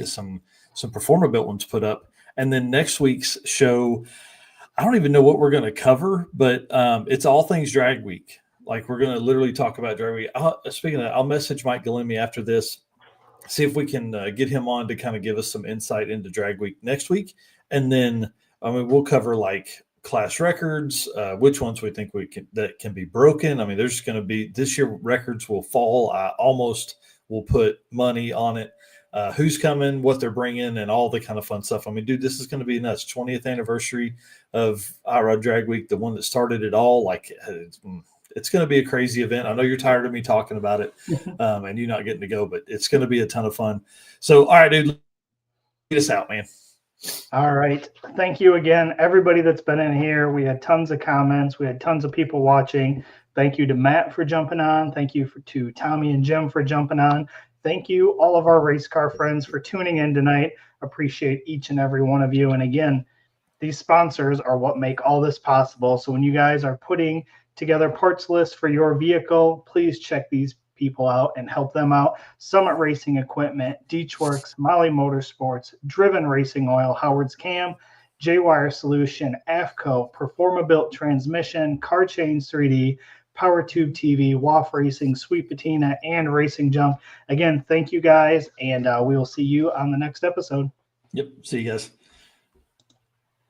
some Performer Built ones put up. And then next week's show, I don't even know what we're going to cover, but it's all things Drag Week. Like we're going to literally talk about Drag Week. Speaking of that, I'll message Mike Galimi after this see if we can get him on to kind of give us some insight into Drag Week next week. And then, I mean, we'll cover like class records, which ones we think that can be broken. I mean, there's going to be this year records will fall. I almost will put money on it. Who's coming, what they're bringing, and all the kind of fun stuff. I mean, dude, this is going to be nuts. 20th anniversary of IROD Drag Week, the one that started it all. Like, it's going to be a crazy event. I know you're tired of me talking about it and you not getting to go, but it's going to be a ton of fun. So, all right, dude, get us out, man. All right. Thank you again, everybody that's been in here. We had tons of comments. We had tons of people watching. Thank you to Matt for jumping on. Thank you to Tommy and Jim for jumping on. Thank you, all of our race car friends, for tuning in tonight. Appreciate each and every one of you. And again, these sponsors are what make all this possible. So when you guys are putting together parts lists for your vehicle, please check these people out and help them out. Summit Racing Equipment, Deechworks, Molly Motorsports, Driven Racing Oil, Howard's Cam, J-Wire Solution, AFCO, Performabuilt Transmission, Car Chains 3D, PowerTube TV, WAF Racing, Sweet Patina, and Racing Jump. Again, thank you guys, and we will see you on the next episode. Yep. See you guys.